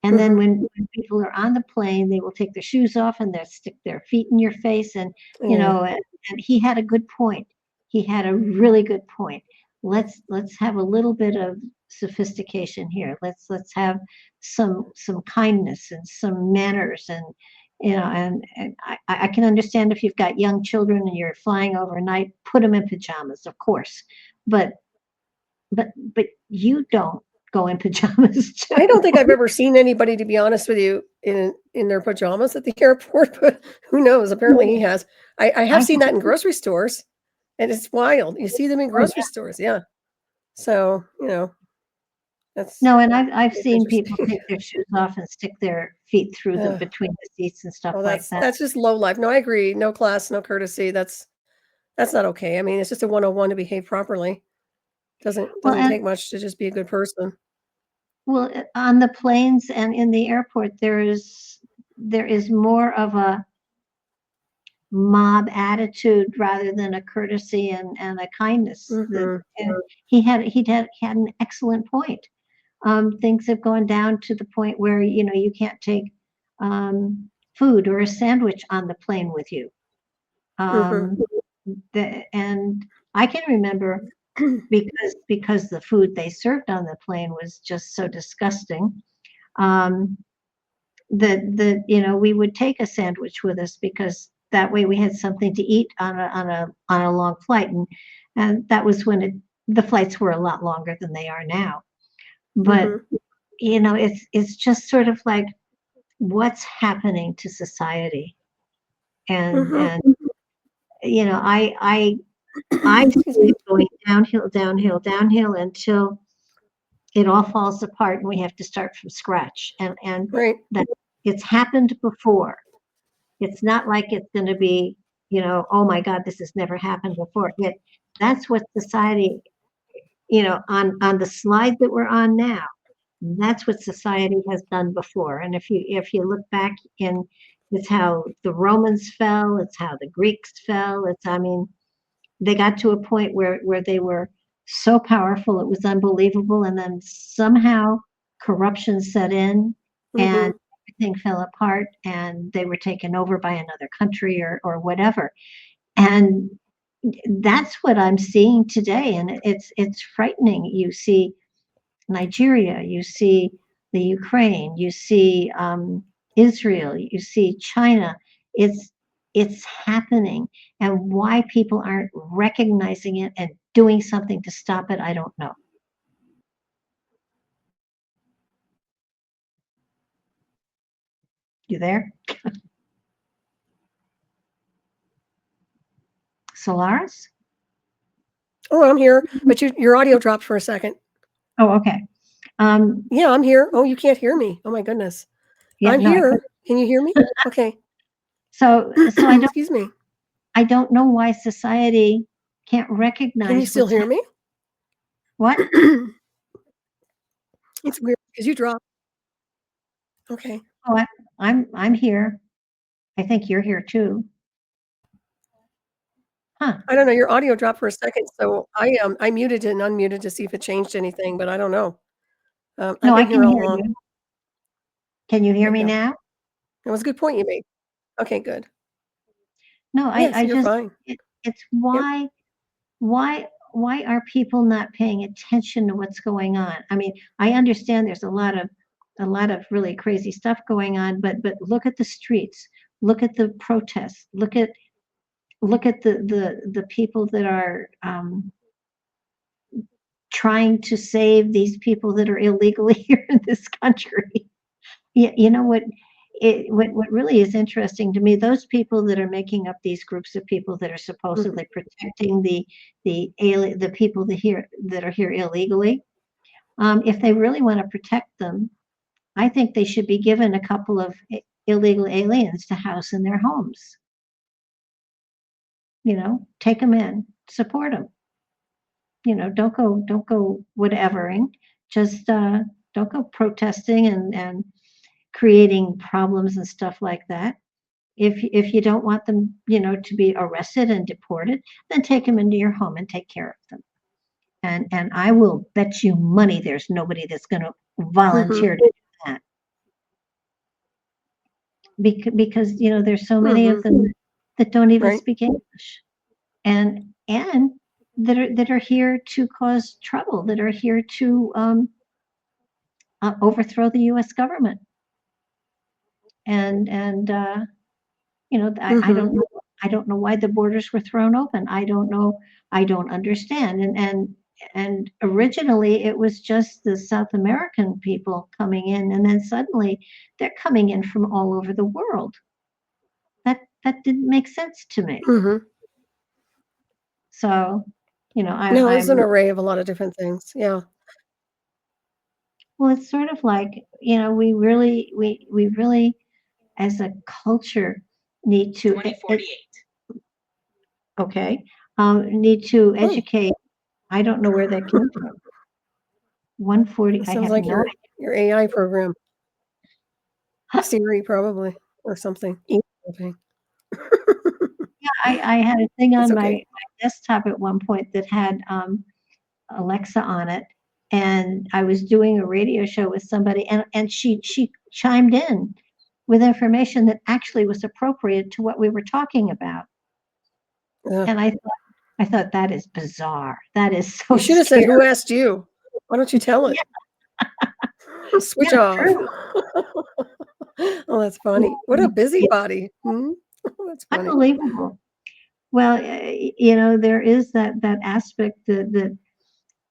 And then Mhm. when people are on the plane, they will take their shoes off and they'll stick their feet in your face. And, Yeah. and he had a good point. He had a really good point. Let's have a little bit of sophistication here. Let's have some kindness and some manners and I can understand if you've got young children and you're flying overnight, put them in pajamas, of course. But but you don't go in pajamas too. I don't think I've ever seen anybody, to be honest with you, in their pajamas at the airport, but who knows? Apparently he has. I have I seen that in grocery stores, and it's wild. You see them in grocery stores, yeah. So, that's No, and I've it's seen people interesting. take their shoes off and stick their feet through Uh, between the seats and stuff oh, like that's that. that's just low life. No, I agree. No class, no courtesy. That's not okay. I mean, it's just a 101 to behave properly. Doesn't Well, doesn't take much to just be a good person. on the planes and in the airport, there is more of a mob attitude rather than a courtesy and a kindness. Mhm. And he had an excellent point. Things have gone down to the point where you can't take food or a sandwich on the plane with you. Mhm. Um, and I can remember because the food they served on the plane was just so disgusting. Um, that we would take a sandwich with us because that way we had something to eat on a long flight, and that was when the flights were a lot longer than they are now. But Mhm. it's just sort of like what's happening to society, Mhm. and I Excuse see me. it going downhill, downhill, downhill until it all falls apart and we have to start from scratch. And Right. that it's happened before. It's not like it's going to be, oh my God, this has never happened before. Yet that's what society, on the slide that we're on now, that's what society has done before. And if you look back it's how the Romans fell, it's how the Greeks fell. I mean, they got to a point where they were so powerful, it was unbelievable. And then somehow corruption set in and Mhm. everything fell apart and they were taken over by another country or whatever. And that's what I'm seeing today, and it's frightening. You see Nigeria, you see the Ukraine, you see Israel, you see China. It's happening, and why people aren't recognizing it and doing something to stop it, I don't know. You there? Solaris? Oh, I'm here, but your audio dropped for a second. Oh, okay. Yeah, I'm here. Oh, you can't hear me. Oh my goodness. Yeah, I'm no, here. Can you hear me? Okay. So I don't Excuse me. I don't know why society can't recognize. Can you still hear me? What? It's weird because you dropped. Okay. Oh, I'm here. I think you're here too. Huh. I don't know. Your audio dropped for a second, so I muted it and unmuted to see if it changed anything, but I don't know. I've No, I been can here all hear along. you. Can you hear There me you go. now? That was a good point you made. Okay, good. No, Yes, I you're just fine. it's Yep. why are people not paying attention to what's going on? I mean, I understand there's a lot of really crazy stuff going on, but look at the streets, look at the protests, look at the people that are trying to save these people that are illegally here in this country. You know what really is interesting to me, those people that are making up these groups of people that are Mhm. supposedly protecting the people that are here illegally, if they really want to protect them, I think they should be given a couple of illegal aliens to house in their homes. You know, take them in, support them. You know, don't go whatevering. Just don't go protesting and creating problems and stuff like that. If you don't want them, you know, to be arrested and deported, then take them into your home and take care of them. And I will bet you money there's nobody that's going to volunteer Mhm. to do that. Because you know there's so many of Mhm. them that don't even Right. speak English, and that are here to cause trouble, that are here to overthrow the U.S. government. And you know, Mhm. I don't know why the borders were thrown open. I don't know. I don't understand. And originally it was just the South American people coming in, and then suddenly they're coming in from all over the world. That didn't make sense to me. Mhm. So, you know, No, it's an I'm array of a lot of different things. Yeah. well, it's sort of like, you know, we really as a culture need to 2048. okay, need to Hmm. educate. I don't know where that came from. 140, That I sounds have like no idea. your AI program, Huh, Siri probably or something. Something. yeah, I had a thing It's on okay. my desktop at one point that had Alexa on it, and I was doing a radio show with somebody, and she chimed in with information that actually was appropriate to what we were talking about. Yeah. And I thought that is bizarre. That is so You should have said, scary. "Who asked you?" Why don't you tell it? Yeah, Switch yeah, off. true. Oh, that's funny. What a Mhm. Yeah, busybody. Hmm? That's funny. unbelievable. Well, you know, there is that aspect that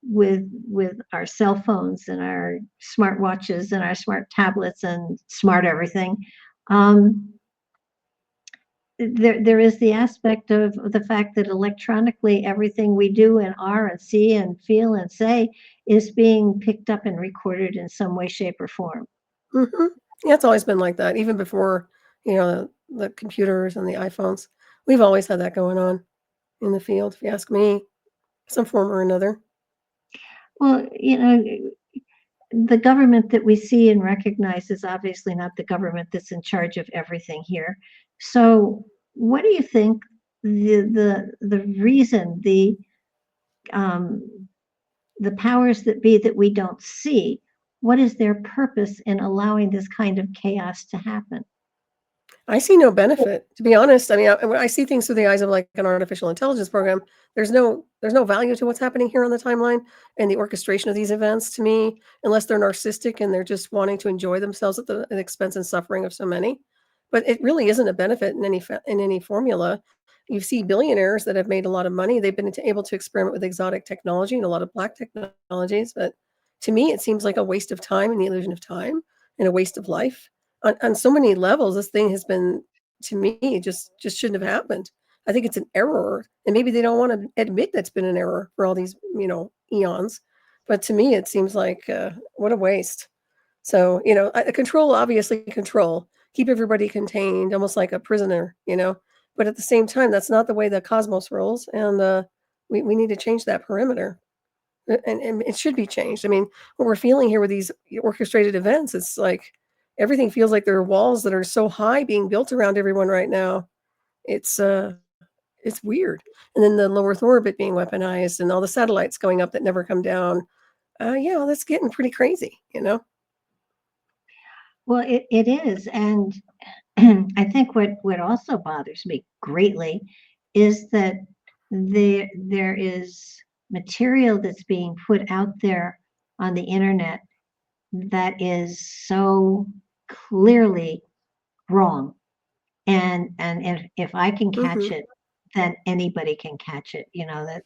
with our cell phones and our smartwatches and our smart tablets and smart everything. Um, there is the aspect of the fact that electronically everything we do and are and see and feel and say is being picked up and recorded in some way, shape, or form. Mhm. Yeah, it's always been like that, even before, the computers and the iPhones. We've always had that going on in the field, if you ask me, some form or another. Well, you know, the government that we see and recognize is obviously not the government that's in charge of everything here. So, what do you think the reason um, the powers that be that we don't see, what is their purpose in allowing this kind of chaos to happen? I see no benefit, to be honest. I mean, when I see things through the eyes of like an artificial intelligence program, there's no value to what's happening here on the timeline and the orchestration of these events to me, unless they're narcissistic and they're just wanting to enjoy themselves at the expense and suffering of so many. But it really isn't a benefit in any formula. You see billionaires that have made a lot of money. They've been able to experiment with exotic technology and a lot of black technologies. But to me, it seems like a waste of time and the illusion of time and a waste of life on so many levels. This thing has been, to me, just shouldn't have happened. I think it's an error, and maybe they don't want to admit that's been an error for all these, eons. But to me, it seems like what a waste. So, control, obviously control, keep everybody contained, almost like a prisoner, But at the same time, that's not the way the cosmos rolls, and we need to change that perimeter. And it should be changed. I mean, what we're feeling here with these orchestrated events, it's like everything feels like there are walls that are so high being built around everyone right now. It's weird. And then the low Earth orbit being weaponized and all the satellites going up that never come down. Yeah, that's getting pretty crazy, Well, it is. And I think what also bothers me greatly is that there is material that's being put out there on the internet that is so clearly wrong. And if I can catch Mhm. it, then anybody can catch it.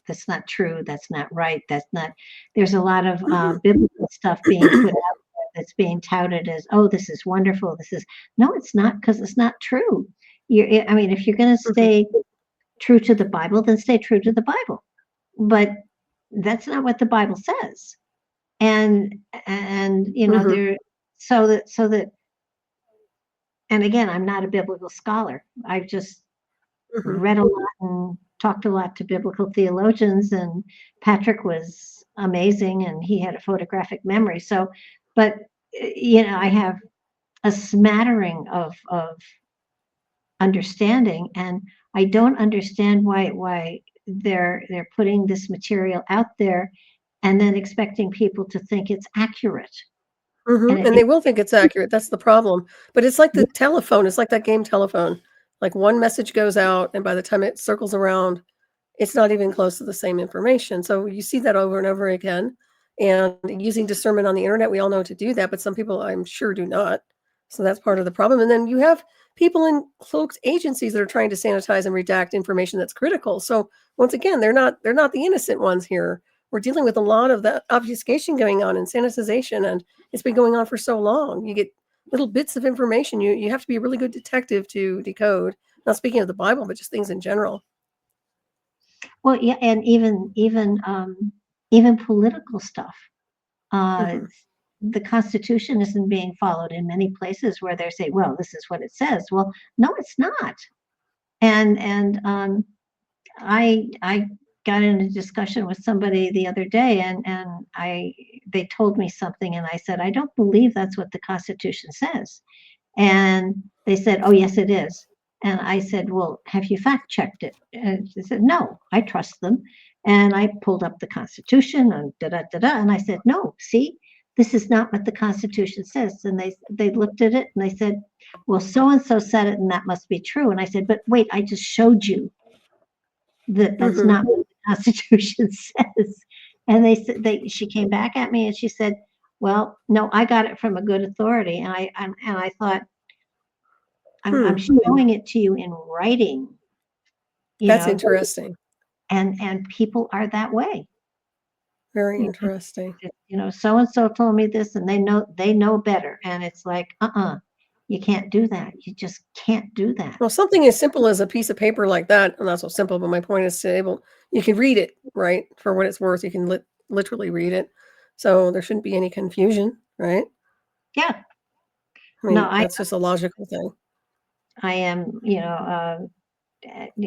That's not true. That's not right. There's a lot of Mhm. biblical stuff being put out there that's being touted as, oh, this is wonderful. No, it's not, because it's not true. I mean, if you're going to Mhm. stay true to the Bible, then stay true to the Bible. But that's not what the Bible says. And Mhm. there, so that, and again, I'm not a biblical scholar. I've just Mhm. read a lot and talked a lot to biblical theologians, and Patrick was amazing, and he had a photographic memory. So, but I have a smattering of understanding, and I don't understand why they're putting this material out there and then expecting people to think it's accurate. And Mhm. And they will think it's accurate. That's the problem. But it's like the telephone. It's like that game telephone. Like one message goes out, and by the time it circles around, it's not even close to the same information. So you see that over and over again. And using discernment on the internet, we all know to do that, but some people I'm sure do not. So that's part of the problem. And then you have people in cloaked agencies that are trying to sanitize and redact information that's critical. So once again, they're not the innocent ones here. We're dealing with a lot of that obfuscation going on and sanitization, and it's been going on for so long. You get little bits of information. You have to be a really good detective to decode. Not speaking of the Bible, but just things in general. well, yeah, and even political stuff. Uh, Mhm. the Constitution isn't being followed in many places where they say, "Well, this is what it says." Well, no, it's not. And I got in a discussion with somebody the other day, and they told me something, and I said, "I don't believe that's what the Constitution says." And they said, "Oh, yes, it is." And I said, "Well, have you fact checked it?" And they said, "No, I trust them." And I pulled up the Constitution and da da da da. And I said, "No, see, this is not what the Constitution says." And they looked at it and they said, "Well, so and so said it, and that must be true." And I said, "But wait, I just showed you that that's Mhm. not what the Constitution says." And she came back at me and she said, "Well, no, I got it from a good authority." And I thought, I'm Hmm. showing it to you in writing, you That's know, interesting. and people are that way. Very You interesting. so and so told me this, and they know better, and it's like, you can't do that. You just can't do that. Well, something as simple as a piece of paper like that, not so simple, but my point is you can read it, right? For what it's worth, you can literally read it. So there shouldn't be any confusion, right? Yeah. I No, mean, that's just a logical thing. I am,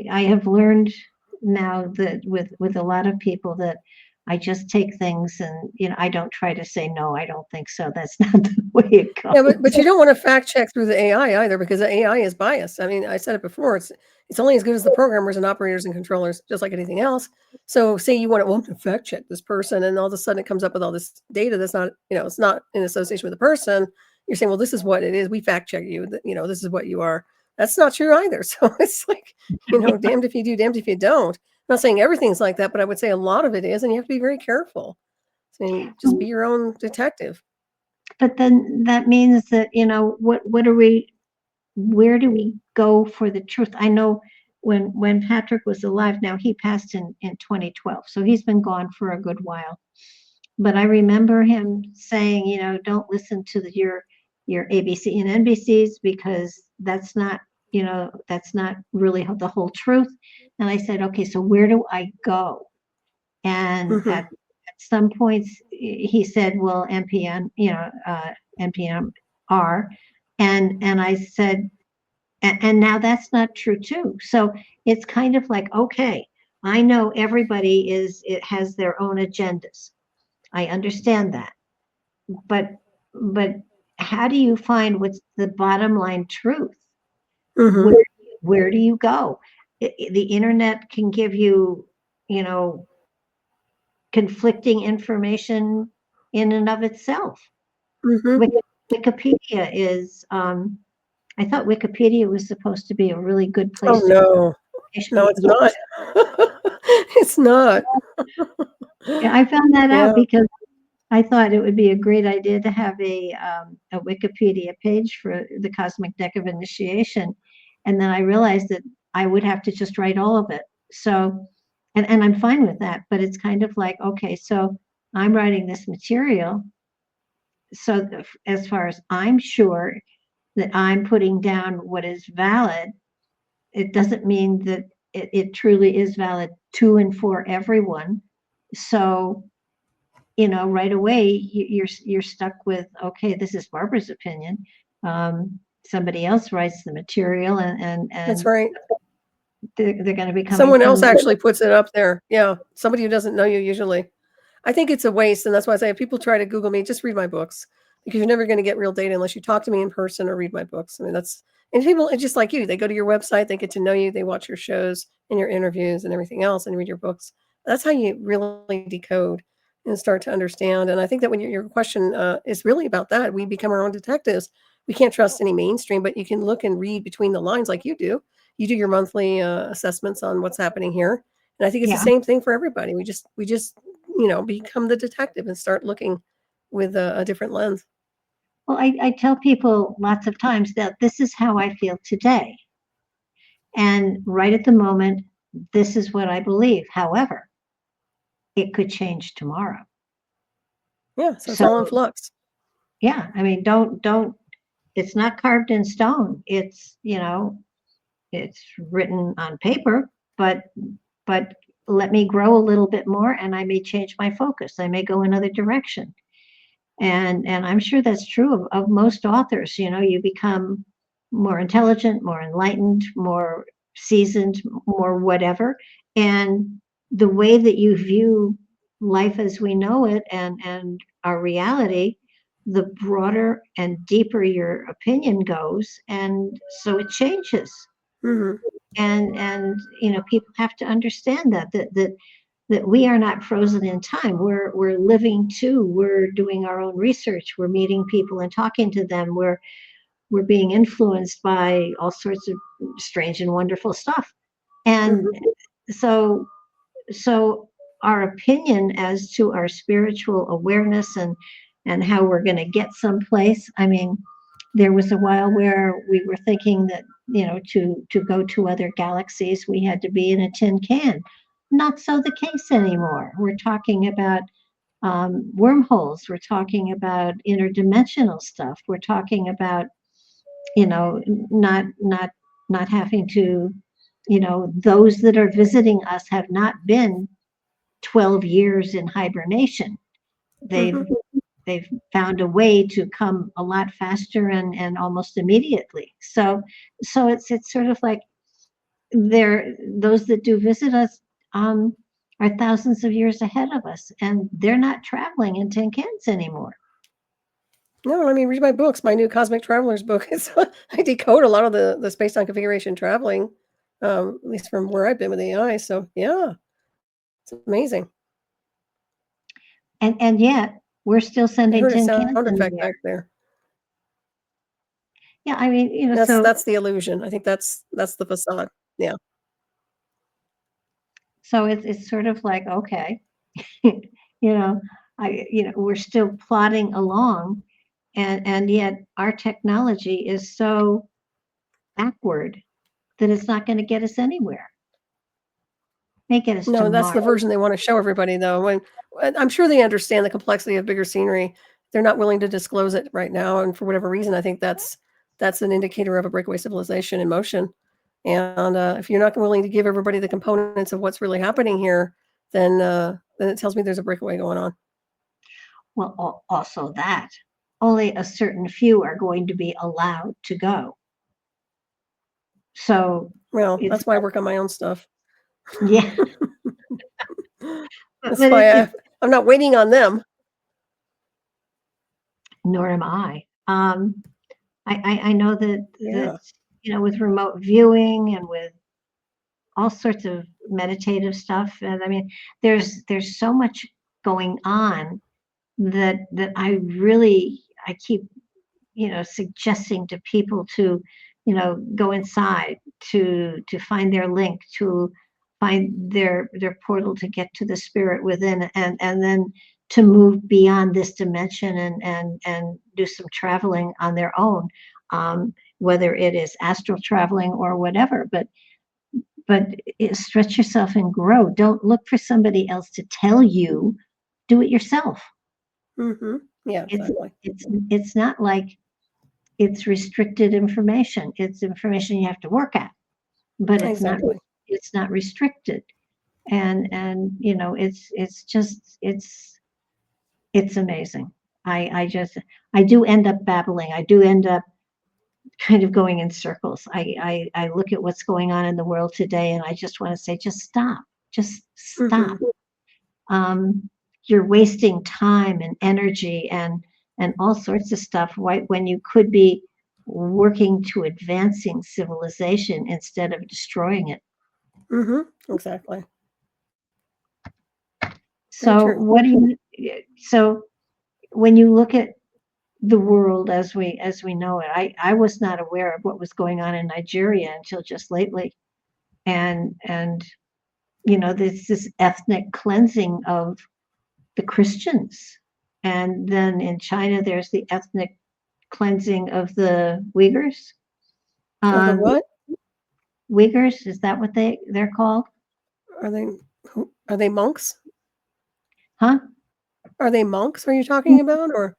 I have learned now that with a lot of people that I just take things and, I don't try to say, no, I don't think so. That's not the way it goes. Yeah, but you don't want to fact check through the AI either, because the AI is biased. I mean, I said it before, it's only as good as the programmers and operators and controllers, just like anything else. So say you want to fact check this person, and all of a sudden it comes up with all this data that's not, it's not in association with the person. You're saying, well, this is what it is. We fact check you, this is what you are. That's not true either. So it's like, damned if you do, damned if you don't. I'm not saying everything's like that, but I would say a lot of it is, and you have to be very careful. So just be your own detective. But then that means that, where do we go for the truth? I know when Patrick was alive, now he passed in 2012, so he's been gone for a good while. But I remember him saying, don't listen to your ABC and NBCs, because that's not really the whole truth. And I said, okay, so where do I go? And at some points he said, well, NPN, NPR. And I said, and now that's not true too. So it's kind of like, okay, I know everybody it has their own agendas. I understand that. But how do you find what's the bottom line truth? Where do you go? The internet can give you, conflicting information in and of itself. Wikipedia is, I thought Wikipedia was supposed to be a really good place. Oh, no, it's not. It's not. Yeah, I found that out because I thought it would be a great idea to have a Wikipedia page for the Cosmic Deck of Initiation. And then I realized that I would have to just write all of it. So, and I'm fine with that, but it's kind of like, okay, so I'm writing this material. So as far as I'm sure that I'm putting down what is valid, it doesn't mean that it truly is valid to and for everyone. So, right away you're stuck with, okay, this is Barbara's opinion. Somebody else writes the material, and that's right. They're going to become someone else actually puts it up there. Yeah, somebody who doesn't know you usually. I think it's a waste, and that's why I say if people try to Google me, just read my books, because you're never going to get real data unless you talk to me in person or read my books. I mean, and people, it's just like you, they go to your website, they get to know you, they watch your shows and your interviews and everything else, and read your books. That's how you really decode and start to understand. And I think that when your question is really about that, we become our own detectives. We can't trust any mainstream, but you can look and read between the lines like you do. You do your monthly assessments on what's happening here. And I think it's the same thing for everybody. We just become the detective and start looking with a different lens. Well, I tell people lots of times that this is how I feel today. And right at the moment, this is what I believe. However, it could change tomorrow. Yeah, so it's all in flux. Yeah, I mean, don't, it's not carved in stone. It's, it's written on paper, but let me grow a little bit more and I may change my focus. I may go another direction. And I'm sure that's true of most authors. You become more intelligent, more enlightened, more seasoned, more whatever. And the way that you view life as we know it and our reality, the broader and deeper your opinion goes. And so it changes. And people have to understand that we are not frozen in time. We're living too. We're doing our own research. We're meeting people and talking to them. We're being influenced by all sorts of strange and wonderful stuff. And so our opinion as to our spiritual awareness and how we're going to get someplace. I mean, there was a while where we were thinking that, to go to other galaxies, we had to be in a tin can. Not so the case anymore. We're talking about wormholes. We're talking about interdimensional stuff. We're talking about, not having to, those that are visiting us have not been 12 years in hibernation. They've found a way to come a lot faster and almost immediately. So it's sort of like those that do visit us are thousands of years ahead of us, and they're not traveling in tin cans anymore. No, I mean, read my books. My new Cosmic Travelers book is I decode a lot of the space-time configuration traveling, at least from where I've been with AI. So yeah, it's amazing. And yet we're still I sending heard a tin sound cans in the effect air. back there. Yeah, I mean, you know, That's so the illusion. I think that's the facade. Yeah. so it's sort of like, okay, you know, we're still plodding along, and yet our technology is so backward that it's not going to get us anywhere. May get us No, to that's the Mars. version they want to show everybody, though. When I'm sure they understand the complexity of bigger scenery, they're not willing to disclose it right now, and for whatever reason, I think that's an indicator of a breakaway civilization in motion. And if you're not willing to give everybody the components of what's really happening here, then it tells me there's a breakaway going on. Well, also that only a certain few are going to be allowed to go. So Well, it's that's why I work on my own stuff. yeah. That's But why I'm not waiting on them. nor am I. I know that Yeah. with remote viewing and with all sorts of meditative stuff, and I mean, there's so much going on that I keep suggesting to people to go inside to find their link, to find their portal to get to the spirit within, and then to move beyond this dimension and do some traveling on their own, whether it is astral traveling or whatever. But stretch yourself and grow. Don't look for somebody else to tell you. Do it yourself. Mm-hmm. Yeah, exactly. It's not like it's restricted information. It's information you have to work at, but Exactly. it's not restricted. And it's amazing. I do end up babbling. I do end up kind of going in circles. I look at what's going on in the world today, and I just want to say, just stop. Just stop. You're wasting time and energy and all sorts of stuff, right, when you could be working to advancing civilization instead of destroying it. Exactly. So so when you look at the world as we know it, I was not aware of what was going on in Nigeria until just lately. And there's this ethnic cleansing of the Christians. And then in China, there's the ethnic cleansing of the Uyghurs. Of the what? Uyghurs, is that what they're called? Are they monks? Huh? Are they monks? Are you talking about, or?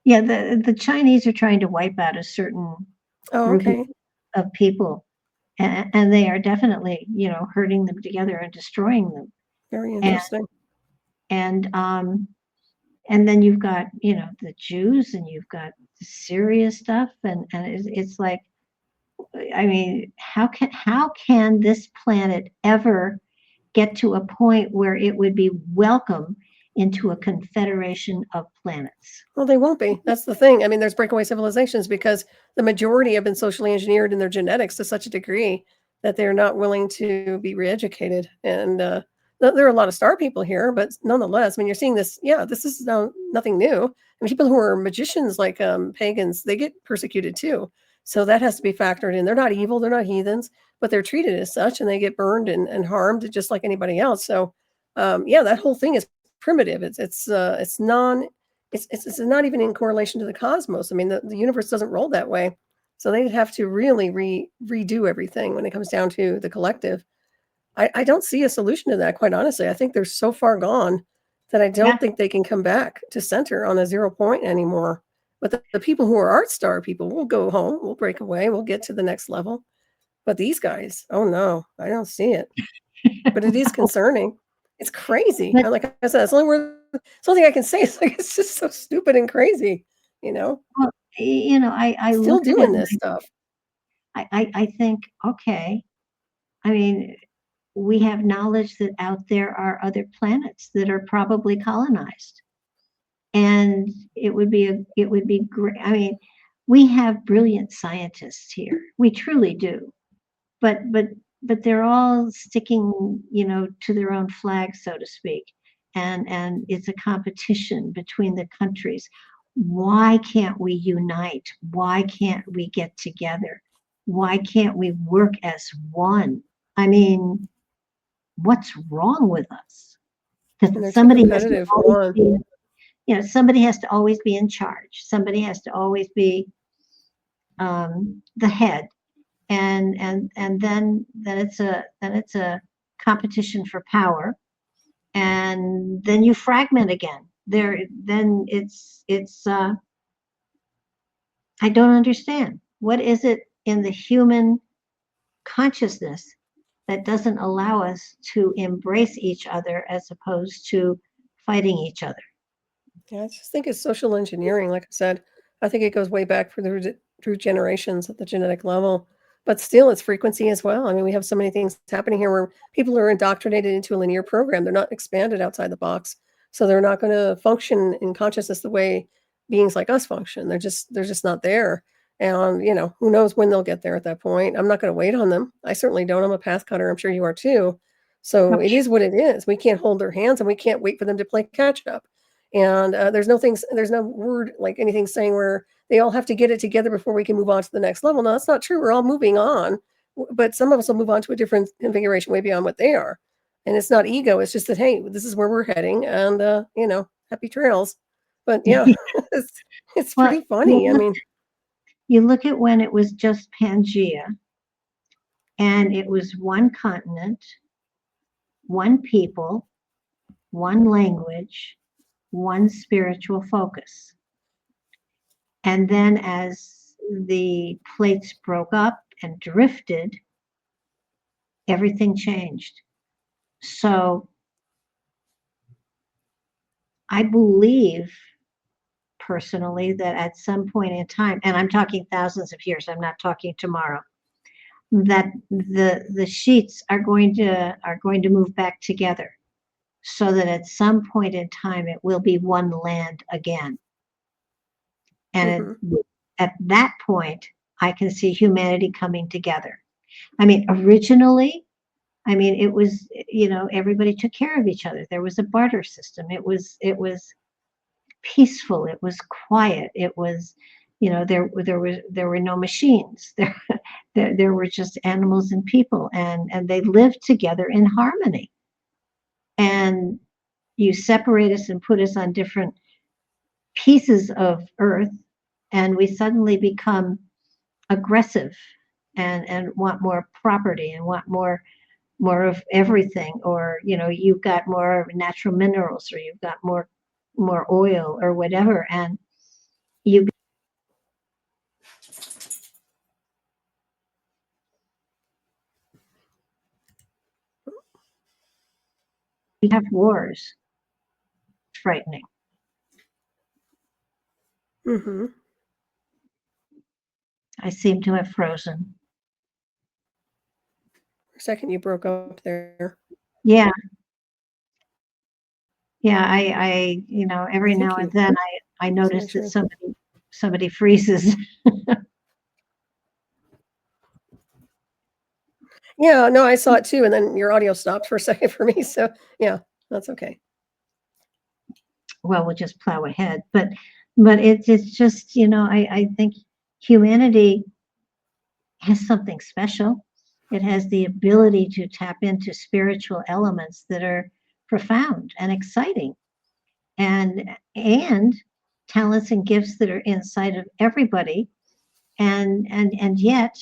Yeah, the Chinese are trying to wipe out a certain group of people, and they are definitely herding them together and destroying them. Very interesting. And then you've got the Jews, and you've got the Syria stuff, and it's like, I mean, how can this planet ever get to a point where it would be welcome into a confederation of planets? Well, they won't be. That's the thing. I mean, there's breakaway civilizations because the majority have been socially engineered in their genetics to such a degree that they're not willing to be re-educated. And there are a lot of star people here, but nonetheless, I mean, you're seeing this. Yeah, this is nothing new. I mean, people who are magicians, like pagans, they get persecuted too. So that has to be factored in. They're not evil, they're not heathens, but they're treated as such, and they get burned and harmed just like anybody else. So, yeah, that whole thing is primitive. It's not even in correlation to the cosmos. I mean, the universe doesn't roll that way. So they'd have to really redo everything when it comes down to the collective. I don't see a solution to that, quite honestly. I think they're so far gone that I don't think they can come back to center on a 0 point anymore. But the people who are art star people will go home, we'll break away, we'll get to the next level. But these guys, oh no, I don't see it. But it is concerning. It's crazy. Like I said, it's the only thing I can say. Is like, it's just so stupid and crazy, Well, I still doing this stuff. I think, okay. I mean, we have knowledge that out there are other planets that are probably colonized. And it would be great. I mean, we have brilliant scientists here. We truly do. But they're all sticking, to their own flag, so to speak. And it's a competition between the countries. Why can't we unite? Why can't we get together? Why can't we work as one? I mean, what's wrong with us? And they're That too somebody has to competitive. always One. be, somebody has to always be in charge. Somebody has to always be the head, and then it's a competition for power, and then you fragment again. Then it's I don't understand. What is it in the human consciousness that doesn't allow us to embrace each other as opposed to fighting each other? Yeah, I just think it's social engineering. Like I said, I think it goes way back through generations at the genetic level. But still, it's frequency as well. I mean, we have so many things happening here where people are indoctrinated into a linear program. They're not expanded outside the box, so they're not going to function in consciousness the way beings like us function. They're just not there. And who knows when they'll get there at that point. I'm not going to wait on them. I certainly don't. I'm a path cutter. I'm sure you are too. So it is what it is. We can't hold their hands, and we can't wait for them to play catch up. And there's no word like anything saying where they all have to get it together before we can move on to the next level. No, that's not true. We're all moving on, but some of us will move on to a different configuration way beyond what they are. And it's not ego. It's just that, hey, this is where we're heading, and happy trails. But yeah, it's Well, pretty funny. I mean, you look at when it was just Pangea, and it was one continent, one people, one language, one spiritual focus. And then as the plates broke up and drifted, everything changed. So I believe personally that at some point in time, and I'm talking thousands of years, I'm not talking tomorrow, that the sheets are going to move back together, so that at some point in time it will be one land again. And at that point, I can see humanity coming together. I mean, originally, it was, everybody took care of each other. There was a barter system. It was peaceful. It was quiet. It was, there were no machines. There were just animals and people, and they lived together in harmony. And you separate us and put us on different pieces of earth, and we suddenly become aggressive and want more property and want more of everything, or you've got more natural minerals, or you've got more oil or whatever, and you have wars. Frightening. I seem to have frozen. For a second, you broke up there. Yeah. I every now and then I notice that somebody freezes. Yeah, no, I saw it too, and then your audio stopped for a second for me. So yeah, that's okay. Well, we'll just plow ahead, but it's just, I think humanity has something special. It has the ability to tap into spiritual elements that are profound and exciting, and talents and gifts that are inside of everybody, and yet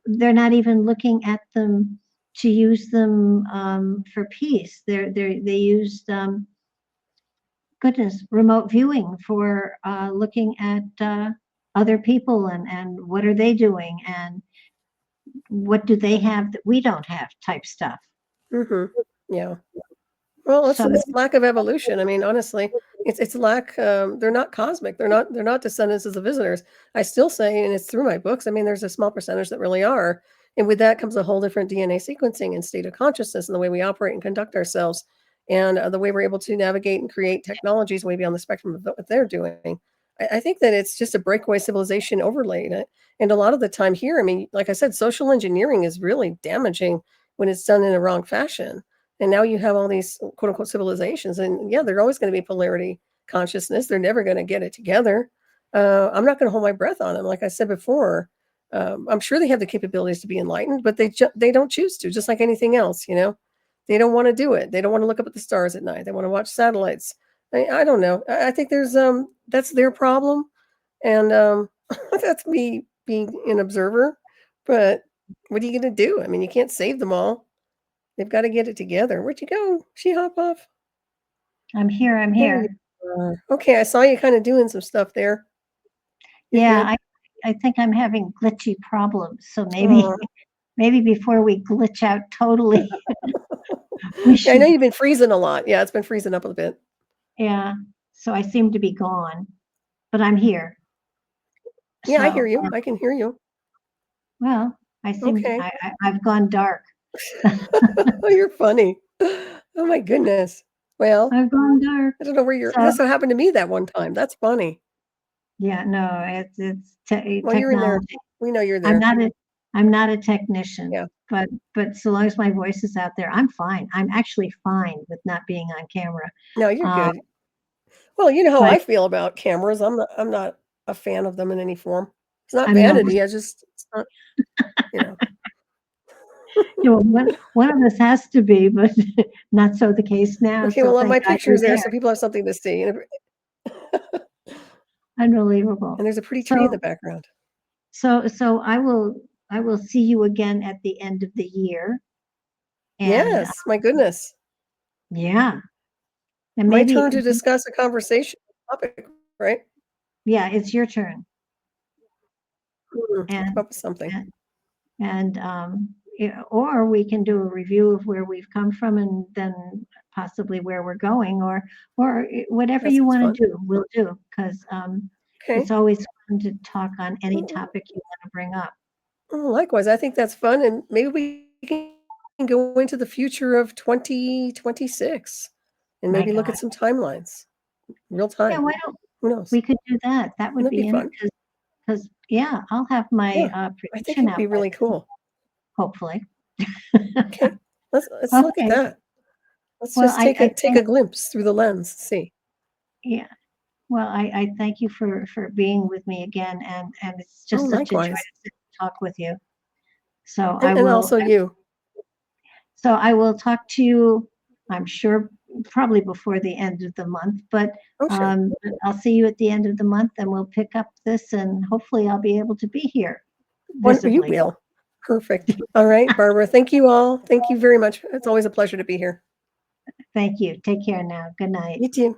they're not even looking at them to use them for peace. They used remote viewing for looking at other people, and what are they doing, and what do they have that we don't have, type stuff. Yeah. Well, it's lack of evolution. I mean, honestly, it's lack. They're not cosmic. They're not descendants of the visitors. I still say, and it's through my books. I mean, there's a small percentage that really are, And with that comes a whole different DNA sequencing and state of consciousness and the way we operate and conduct ourselves, and the way we're able to navigate and create technologies way beyond the spectrum of what they're doing. I think that it's just a breakaway civilization overlaid. And a lot of the time here, I mean, like I said, social engineering is really damaging when it's done in a wrong fashion. And now you have all these quote unquote civilizations, and yeah, they're always going to be polarity consciousness. They're never going to get it together. I'm not going to hold my breath on them. Like I said before, I'm sure they have the capabilities to be enlightened, but they don't choose to, just like anything else, you know. They don't want to do it. They don't want to look up at the stars at night. They want to watch satellites. I don't know. I think there's that's their problem, and that's me being an observer. But what are you going to do? I mean, you can't save them all. They've got to get it together. Where'd you go? She hop off? I'm here. I'm There here. you are. Okay, I saw you kind of doing some stuff there. You're Yeah, good. I think I'm having glitchy problems. So maybe Aw. maybe before we glitch out totally, we Yeah, I should. know you've been freezing a lot. Yeah, it's been freezing up a bit. Yeah. So I seem to be gone, but I'm here. Yeah, I So, hear you. I can hear you. well, I seem Okay. I've gone dark. Oh, you're funny. Oh my goodness. Well, I've gone dark. I don't know where you're. So That's what happened to me that one time. That's funny. yeah, no, it's Well, you're in there. technology. We know you're I'm there. not a technician, Yeah. but so long as my voice is out there, I'm fine. I'm actually fine with not being on camera. No, you're Um, good. Well, you know how but I feel about cameras. I'm not a fan of them in any form. It's not I'm not. vanity. It's not, you know. You know, one of us has to be, but not so the case now. Okay, So well, thank my God picture you're is there there. so people have something to see. Unbelievable. And there's a pretty tree in So the background. so I will see you again at the end of the year, and Yes, my goodness. yeah, and My maybe turn to discuss a conversation topic, right? yeah, it's your turn, I'll come and up with something. and or we can do a review of where we've come from and then possibly where we're going, or whatever That you sounds want fun. to do, we'll do, because Okay. it's always fun to talk on any Mm, topic you want to bring up. likewise, I think that's fun, and maybe we can go into the future of 2026 and My maybe look God. at some timelines, real Yeah, time. why don't Who knows? we could do that? That would That'd be be in fun. because yeah, I'll have my Yeah, I think prediction it'd out be by really then, cool. hopefully. Okay, let's look at Okay. that. Let's Well, just take a glimpse through the lens. See. yeah. Well, I thank you for being with me again, and it's Oh, just such a joy to likewise, sit and talk with you. So and also you. I will talk to you, I'm sure, probably before the end of the month, but Oh, sure. I'll see you at the end of the month and we'll pick up this and hopefully I'll be able to be here You visibly. will. Perfect. All right, Barbara. Thank you all. Thank you very much. It's always a pleasure to be here. Thank you. Take care now. Good night. You too.